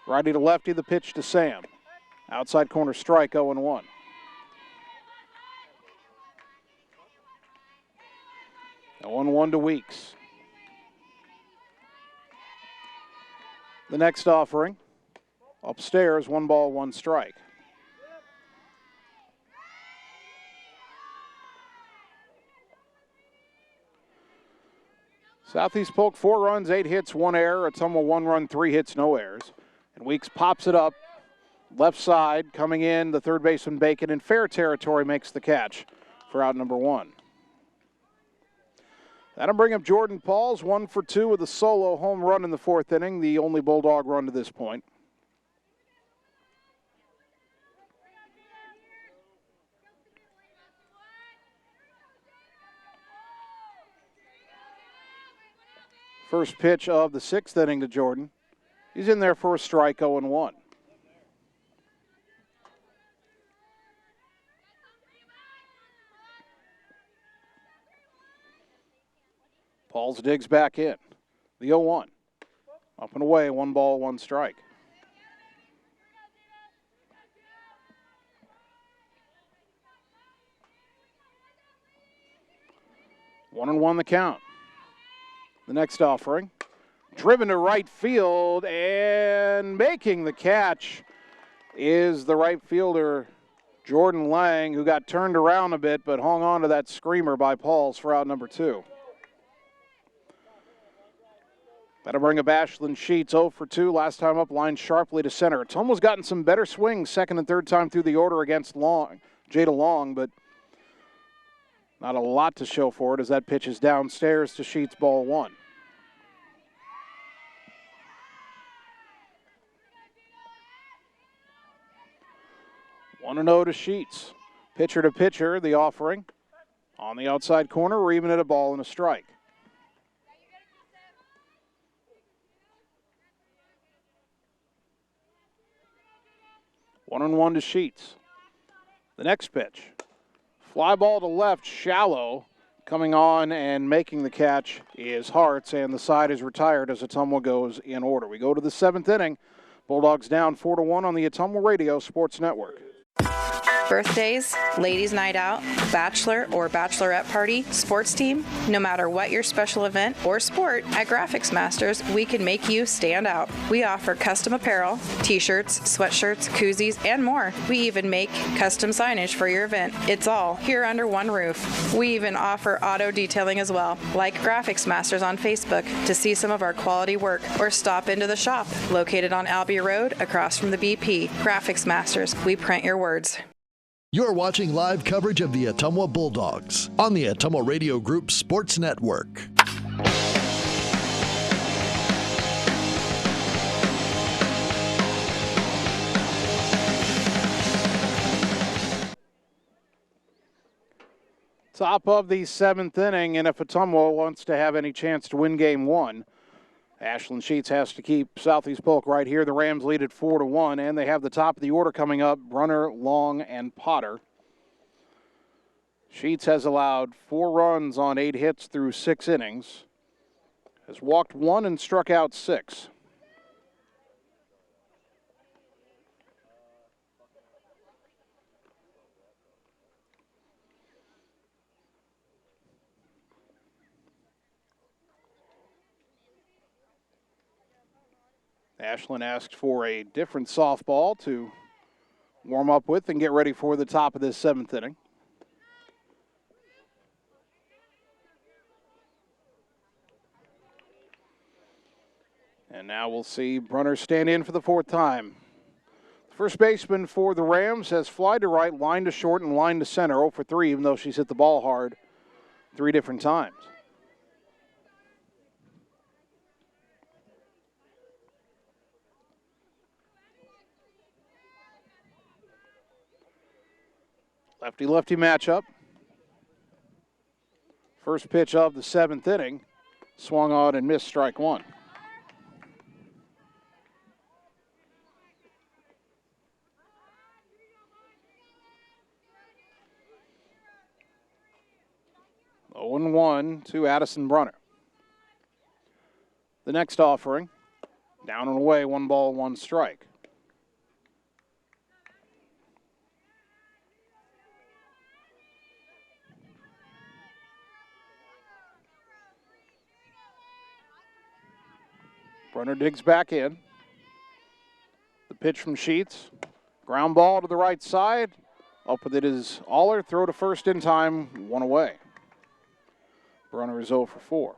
Righty to lefty, the pitch to Sam. Outside corner strike, 0-1. The 1-1 to Weeks. The next offering, upstairs, 1 ball, 1 strike. Southeast Polk, 4 runs, 8 hits, 1 error. Ottumwa 1 run, 3 hits, no errors. And Weeks pops it up, left side, coming in, the third baseman Bacon in fair territory makes the catch for out number 1. That'll bring up Jordan Pauls, 1 for 2 with a solo home run in the 4th inning, the only Bulldog run to this point. First pitch of the 6th inning to Jordan. He's in there for a strike, 0-1. Pauls digs back in. The 0-1. Up and away, 1 ball, 1 strike. One and 1 the count. The next offering. Driven to right field, and making the catch is the right fielder, Jordan Lang, who got turned around a bit but hung on to that screamer by Pauls for out number 2. That'll bring up Ashlyn Sheets, 0 for 2. Last time up, lined sharply to center. Ottumwa's gotten some better swings second and third time through the order against Jada Long, but not a lot to show for it as that pitch is downstairs to Sheets, ball 1. One and 0 to Sheets. Pitcher to pitcher, the offering. On the outside corner, we're even at a ball and a strike. One and 1 to Sheets. The next pitch. Fly ball to left, shallow. Coming on and making the catch is Hartz, and the side is retired as Ottumwa goes in order. We go to the 7th inning. Bulldogs down 4-1 on the Ottumwa Radio Sports Network. Birthdays, ladies' night out, bachelor or bachelorette party, sports team, no matter what your special event or sport, at Graphics Masters, we can make you stand out. We offer custom apparel, t-shirts, sweatshirts, koozies, and more. We even make custom signage for your event. It's all here under one roof. We even offer auto detailing as well. Like Graphics Masters on Facebook to see some of our quality work, or stop into the shop located on Albee Road across from the BP. Graphics Masters, we print your words. You're watching live coverage of the Ottumwa Bulldogs on the Ottumwa Radio Group Sports Network. Top of the 7th inning, and if Ottumwa wants to have any chance to win game 1, Ashlyn Sheets has to keep Southeast Polk right here. The Rams lead at 4-1, and they have the top of the order coming up, Brunner, Long, and Potter. Sheets has allowed 4 runs on 8 hits through 6 innings, has walked 1 and struck out 6. Ashlyn asked for a different softball to warm up with and get ready for the top of this 7th inning. And now we'll see Brunner stand in for the 4th time. The first baseman for the Rams has fly to right, line to short, and line to center, 0 for 3, even though she's hit the ball hard 3 different times. Lefty-lefty matchup. First pitch of the 7th inning. Swung on and missed, strike 1. Oh and 1 to Addison Brunner. The next offering. Down and away, 1 ball, 1 strike. Brunner digs back in. The pitch from Sheets. Ground ball to the right side. Up with it is Aller. Throw to first in time. 1 away. Brunner is 0 for 4.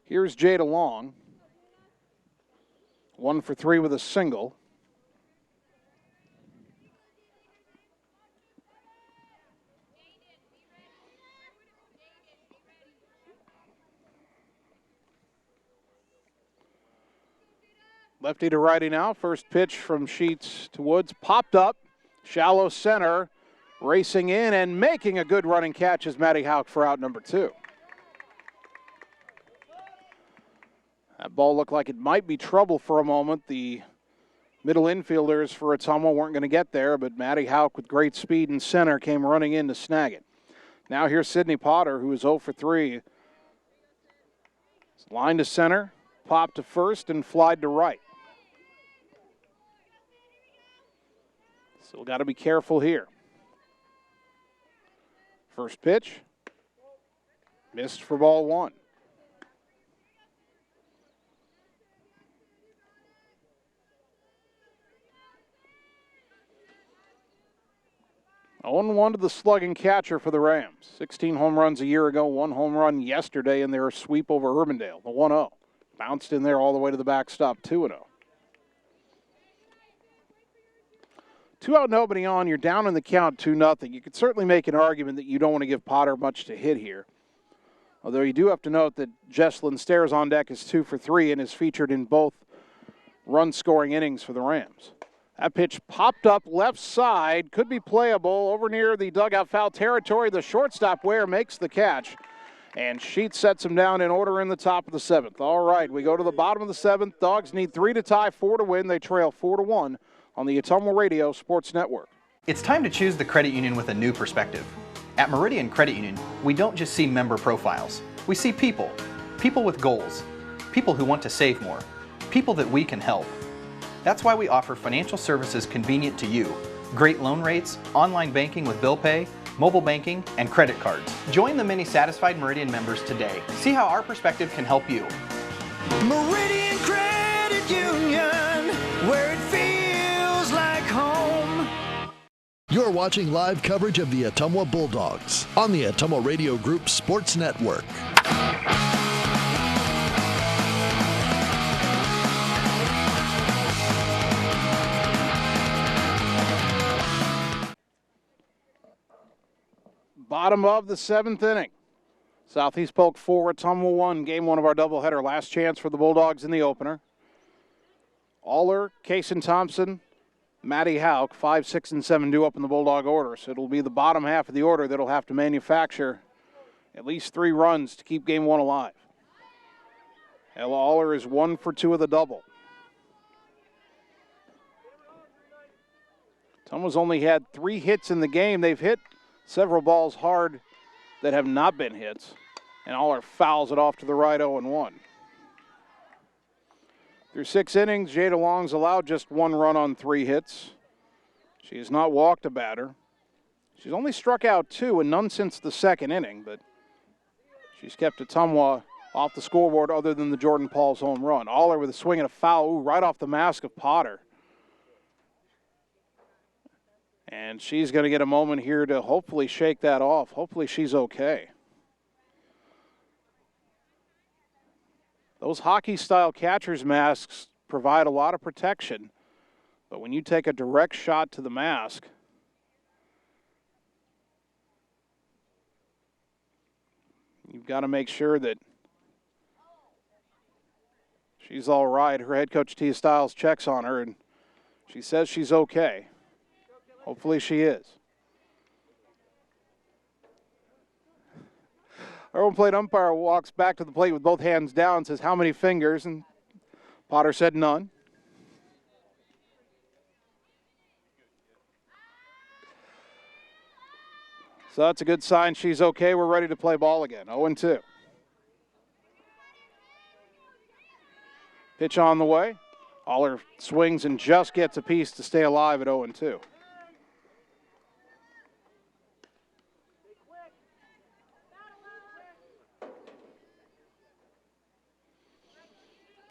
Here's Jada Long. 1 for 3 with a single. Lefty to righty now. First pitch from Sheets to Woods. Popped up. Shallow center. Racing in and making a good running catch is Maddie Houck for out number 2. That ball looked like it might be trouble for a moment. The middle infielders for Ottumwa weren't going to get there, but Maddie Hauk with great speed in center came running in to snag it. Now here's Sydney Potter, who is 0 for 3. Line to center, popped to first, and flied to right. Still got to be careful here. First pitch, missed for ball 1. 0-1 to the slugging catcher for the Rams. 16 home runs a year ago, 1 home run yesterday in their sweep over Urbandale, the 1-0. Bounced in there all the way to the backstop, 2-0. 2 out, nobody on. You're down in the count, 2-0. You could certainly make an argument that you don't want to give Potter much to hit here. Although you do have to note that Jesslyn Stairs on deck is 2 for 3 and is featured in both run-scoring innings for the Rams. That pitch popped up left side, could be playable over near the dugout foul territory. The shortstop Ware makes the catch, and Sheets sets him down in order in the top of the 7th. All right, we go to the bottom of the 7th. Dogs need 3 to tie, 4 to win. They trail 4-1 on the Ottumwa Radio Sports Network. It's time to choose the credit union with a new perspective. At Meridian Credit Union, we don't just see member profiles. We see people. People with goals. People who want to save more. People that we can help. That's why we offer financial services convenient to you. Great loan rates, online banking with bill pay, mobile banking, and credit cards. Join the many satisfied Meridian members today. See how our perspective can help you. Meridian Credit Union, where it feels like home. You're watching live coverage of the Ottumwa Bulldogs on the Ottumwa Radio Group Sports Network. Bottom of the 7th inning. Southeast Polk 4, Ottumwa 1. Game 1 of our doubleheader. Last chance for the Bulldogs in the opener. Aller, Kaysen Thompson, Maddie Hauk, 5, 6, and 7 due up in the Bulldog order. So it'll be the bottom half of the order that'll have to manufacture at least 3 runs to keep game 1 alive. Ella Aller is 1 for 2 of the double. Ottumwa's only had 3 hits in the game. They've hit several balls hard that have not been hits, and Aller fouls it off to the right, 0-1. Through 6 innings, Jada Long's allowed just 1 run on 3 hits. She has not walked a batter. She's only struck out 2, and none since the 2nd inning, but she's kept Ottumwa off the scoreboard other than the Jordan Paul's home run. Aller with a swing and a foul, right off the mask of Potter. And she's going to get a moment here to hopefully shake that off. Hopefully she's okay. Those hockey-style catcher's masks provide a lot of protection, but when you take a direct shot to the mask, you've got to make sure that she's all right. Her head coach, Tia Stiles, checks on her, and she says she's okay. Hopefully she is. Our home plate umpire walks back to the plate with both hands down and says, how many fingers? And Potter said none. So that's a good sign. She's okay. We're ready to play ball again. 0-2. Pitch on the way. Aller swings and just gets a piece to stay alive at 0-2.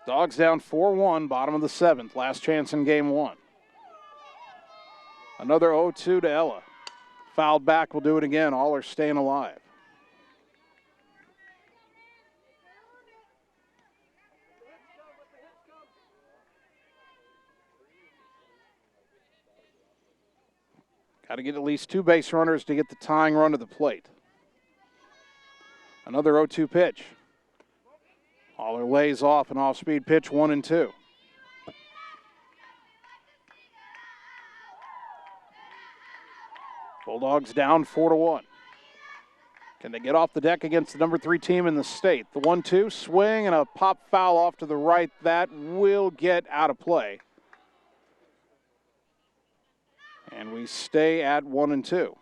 Dogs down 4-1, bottom of the 7th. Last chance in game 1. Another 0-2 to Ella. Fouled back, will do it again. Aller staying alive. Got to get at least 2 base runners to get the tying run to the plate. Another 0-2 pitch. Aller lays off an off-speed pitch, 1-2. Bulldogs down 4-1. Can they get off the deck against the number 3 team in the state? The 1-2 swing and a pop foul off to the right. That will get out of play. And we stay at 1-2.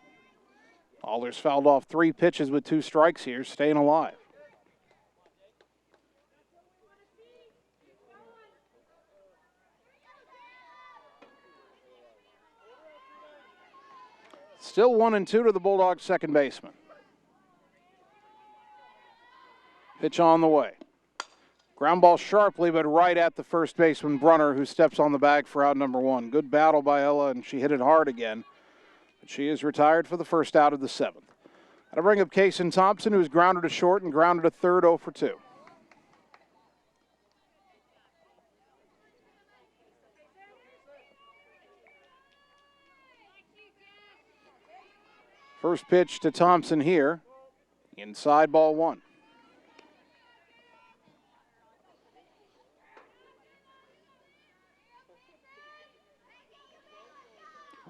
Allers fouled off 3 pitches with 2 strikes here, staying alive. Still 1-2 to the Bulldogs' second baseman. Pitch on the way. Ground ball sharply, but right at the first baseman, Brunner, who steps on the bag for out number 1. Good battle by Ella, and she hit it hard again. But she is retired for the first out of the 7th. That'll bring up Kaysen Thompson, who's grounded to short and grounded to third, 0 for 2. First pitch to Thompson here. Inside, ball 1.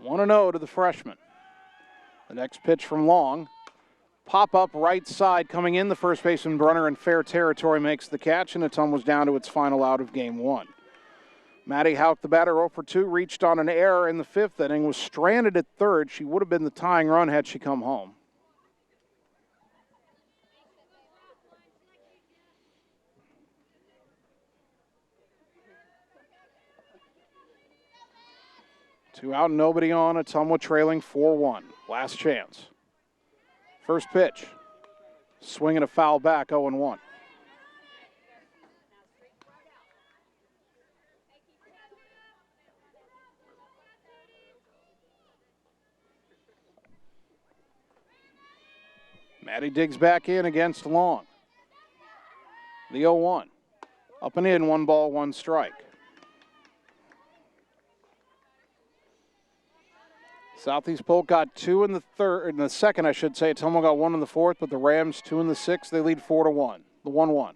1-0 to the freshman. The next pitch from Long. Pop up right side coming in. The first baseman Brunner in fair territory makes the catch, and Ottumwa's down to its final out of game 1. Maddie Houck, the batter, 0 for 2, reached on an error in the 5th inning, was stranded at third. She would have been the tying run had she come home. Two out, nobody on. Ottumwa trailing 4-1. Last chance. First pitch. Swing and a foul back, 0-1. Maddie digs back in against Long. The 0-1. Up and in, 1 ball, 1 strike. Southeast Polk got 2 in the second, I should say. Ottumwa got 1 in the 4th, but the Rams 2 in the 6th. They lead 4-1. The 1-1.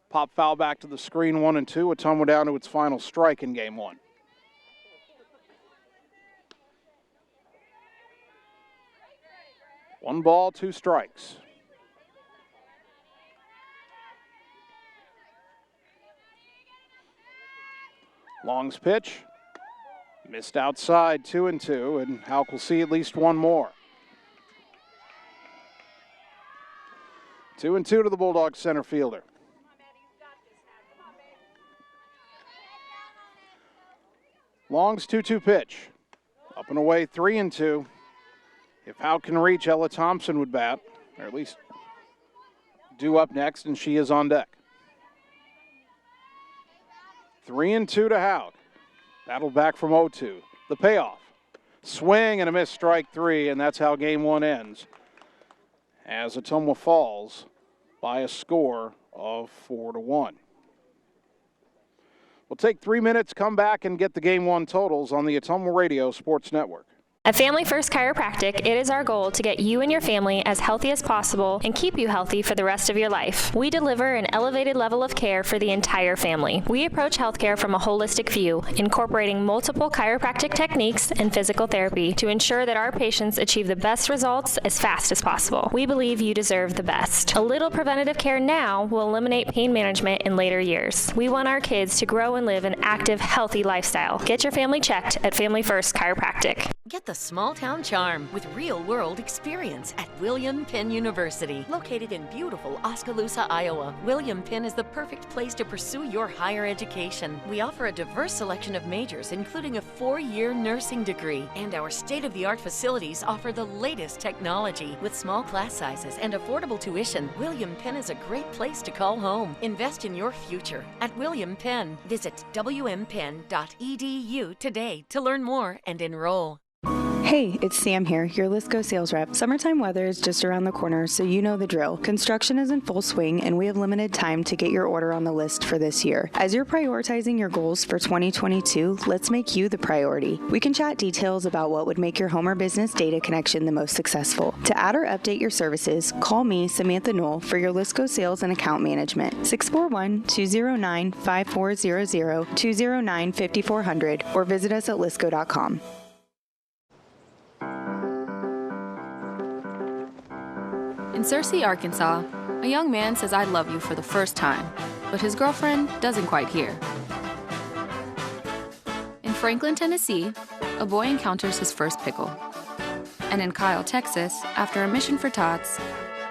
Pop foul back to the screen, 1-2. Ottumwa down to its final strike in game 1. One ball, 2 strikes. Long's pitch. Missed outside, 2-2, and Houck will see at least 1 more. 2-2 to the Bulldogs center fielder. Long's 2-2 pitch. Up and away, 3-2. If Houck can reach, Ella Thompson would bat, or at least due up next, and she is on deck. 3-2 to Houck. Battle back from 0-2. The payoff. Swing and a miss, strike 3, and that's how game 1 ends. As Ottumwa falls by a score of 4-1. We'll take 3 minutes, come back, and get the game 1 totals on the Ottumwa Radio Sports Network. At Family First Chiropractic, it is our goal to get you and your family as healthy as possible and keep you healthy for the rest of your life. We deliver an elevated level of care for the entire family. We approach healthcare from a holistic view, incorporating multiple chiropractic techniques and physical therapy to ensure that our patients achieve the best results as fast as possible. We believe you deserve the best. A little preventative care now will eliminate pain management in later years. We want our kids to grow and live an active, healthy lifestyle. Get your family checked at Family First Chiropractic. Get the small town charm with real-world experience at William Penn University. Located in beautiful Oskaloosa, Iowa, William Penn is the perfect place to pursue your higher education. We offer a diverse selection of majors, including a 4-year nursing degree. And our state-of-the-art facilities offer the latest technology. With small class sizes and affordable tuition, William Penn is a great place to call home. Invest in your future at William Penn. Visit wmpenn.edu today to learn more and enroll. Hey, it's Sam here, your Lisco sales rep. Summertime weather is just around the corner, so you know the drill. Construction is in full swing, and we have limited time to get your order on the list for this year. As you're prioritizing your goals for 2022, let's make you the priority. We can chat details about what would make your home or business data connection the most successful. To add or update your services, call me, Samantha Knoll, for your Lisco sales and account management. 641-209-5400, 209-5400, or visit us at lisco.com. In Searcy, Arkansas, a young man says I love you for the first time, but his girlfriend doesn't quite hear. In Franklin, Tennessee, a boy encounters his first pickle. And in Kyle, Texas, after a mission for tots,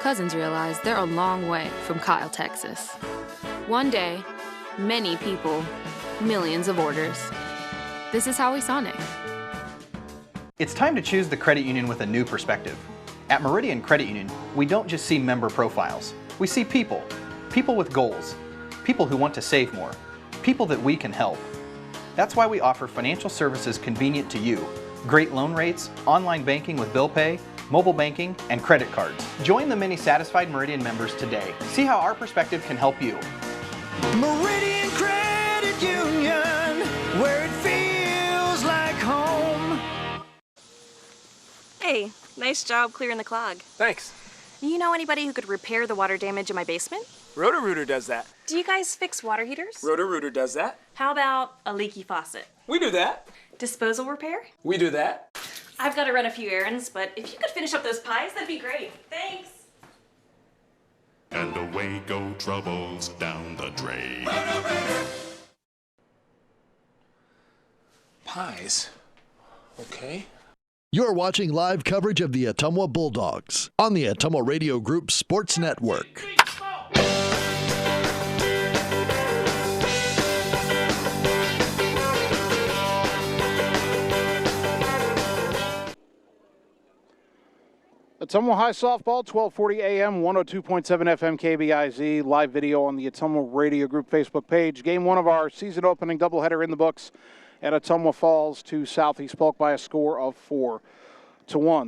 cousins realize they're a long way from Kyle, Texas. One day, many people, millions of orders. This is Howie Sonic. It's time to choose the credit union with a new perspective. At Meridian Credit Union, we don't just see member profiles. We see people. People with goals. People who want to save more. People that we can help. That's why we offer financial services convenient to you. Great loan rates, online banking with bill pay, mobile banking, and credit cards. Join the many satisfied Meridian members today. See how our perspective can help you. Meridian Credit Union, where it feels like home. Hey, nice job clearing the clog. Thanks. You know anybody who could repair the water damage in my basement? Roto-Rooter does that. Do you guys fix water heaters? Roto-Rooter does that. How about a leaky faucet? We do that. Disposal repair? We do that. I've got to run a few errands, but if you could finish up those pies, that'd be great. Thanks. And away go troubles down the drain. Pies? Okay. You're watching live coverage of the Ottumwa Bulldogs on the Ottumwa Radio Group Sports Network. Ottumwa High Softball, 1240 AM, 102.7 FM KBIZ, live video on the Ottumwa Radio Group Facebook page. Game one of our season opening doubleheader in the books, and Ottumwa falls to Southeast Polk by a score of 4-1.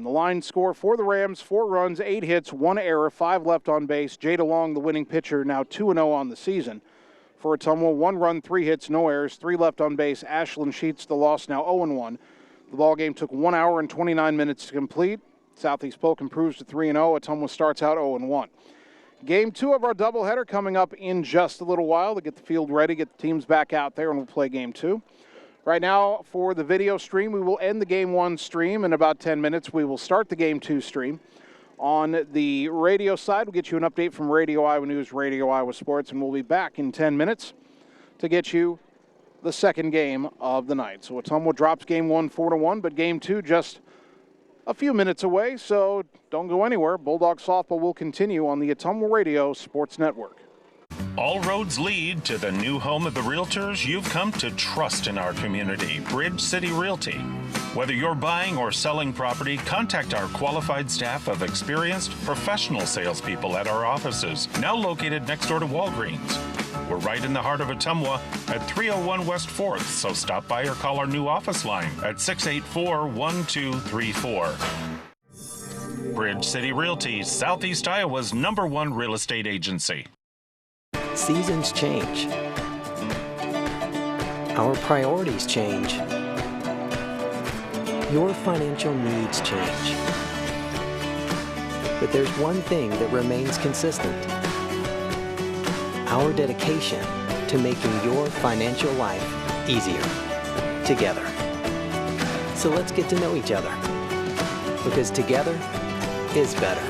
The line score for the Rams, 4 runs, 8 hits, 1 error, 5 left on base. Jay DeLong, the winning pitcher, now 2-0 on the season. For Ottumwa, 1 run, 3 hits, no errors, 3 left on base. Ashlyn Sheets, the loss, now 0-1. The ball game took 1 hour and 29 minutes to complete. Southeast Polk improves to 3-0. Ottumwa starts out 0-1. Game 2 of our doubleheader coming up in just a little while to get the field ready, get the teams back out there, and we'll play Game 2. Right now, for the video stream, we will end the Game 1 stream in about 10 minutes. We will start the Game 2 stream. On the radio side, we'll get you an update from Radio Iowa News, Radio Iowa Sports, and we'll be back in 10 minutes to get you the second game of the night. So Ottumwa drops Game 1 4-1, but Game 2 just a few minutes away, so don't go anywhere. Bulldog softball will continue on the Ottumwa Radio Sports Network. All roads lead to the new home of the realtors you've come to trust in our community, Bridge City Realty. Whether you're buying or selling property, contact our qualified staff of experienced professional salespeople at our offices, now located next door to Walgreens. We're right in the heart of Ottumwa at 301 West 4th, so stop by or call our new office line at 684-1234. Bridge City Realty, Southeast Iowa's #1 real estate agency. Seasons change. Our priorities change. Your financial needs change. But there's one thing that remains consistent. Our dedication to making your financial life easier together. So let's get to know each other, because together is better.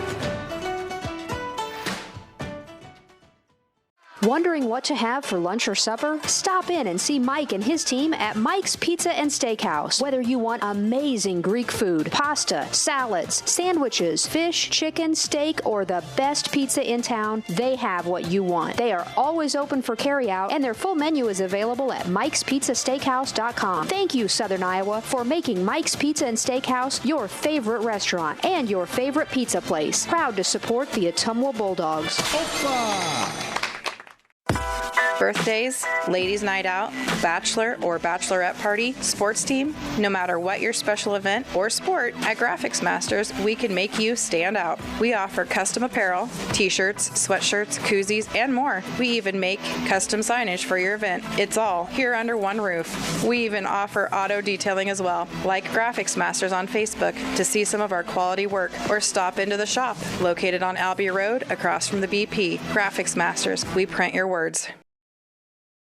Wondering what to have for lunch or supper? Stop in and see Mike and his team at Mike's Pizza and Steakhouse. Whether you want amazing Greek food, pasta, salads, sandwiches, fish, chicken, steak, or the best pizza in town, they have what you want. They are always open for carryout, and their full menu is available at mikespizzasteakhouse.com. Thank you, Southern Iowa, for making Mike's Pizza and Steakhouse your favorite restaurant and your favorite pizza place. Proud to support the Ottumwa Bulldogs. Birthdays, ladies' night out, bachelor or bachelorette party, sports team, no matter what your special event or sport, at Graphics Masters, we can make you stand out. We offer custom apparel, t-shirts, sweatshirts, koozies, and more. We even make custom signage for your event. It's all here under one roof. We even offer auto detailing as well. Like Graphics Masters on Facebook to see some of our quality work, or stop into the shop located on Albee Road across from the BP. Graphics Masters, we print your words.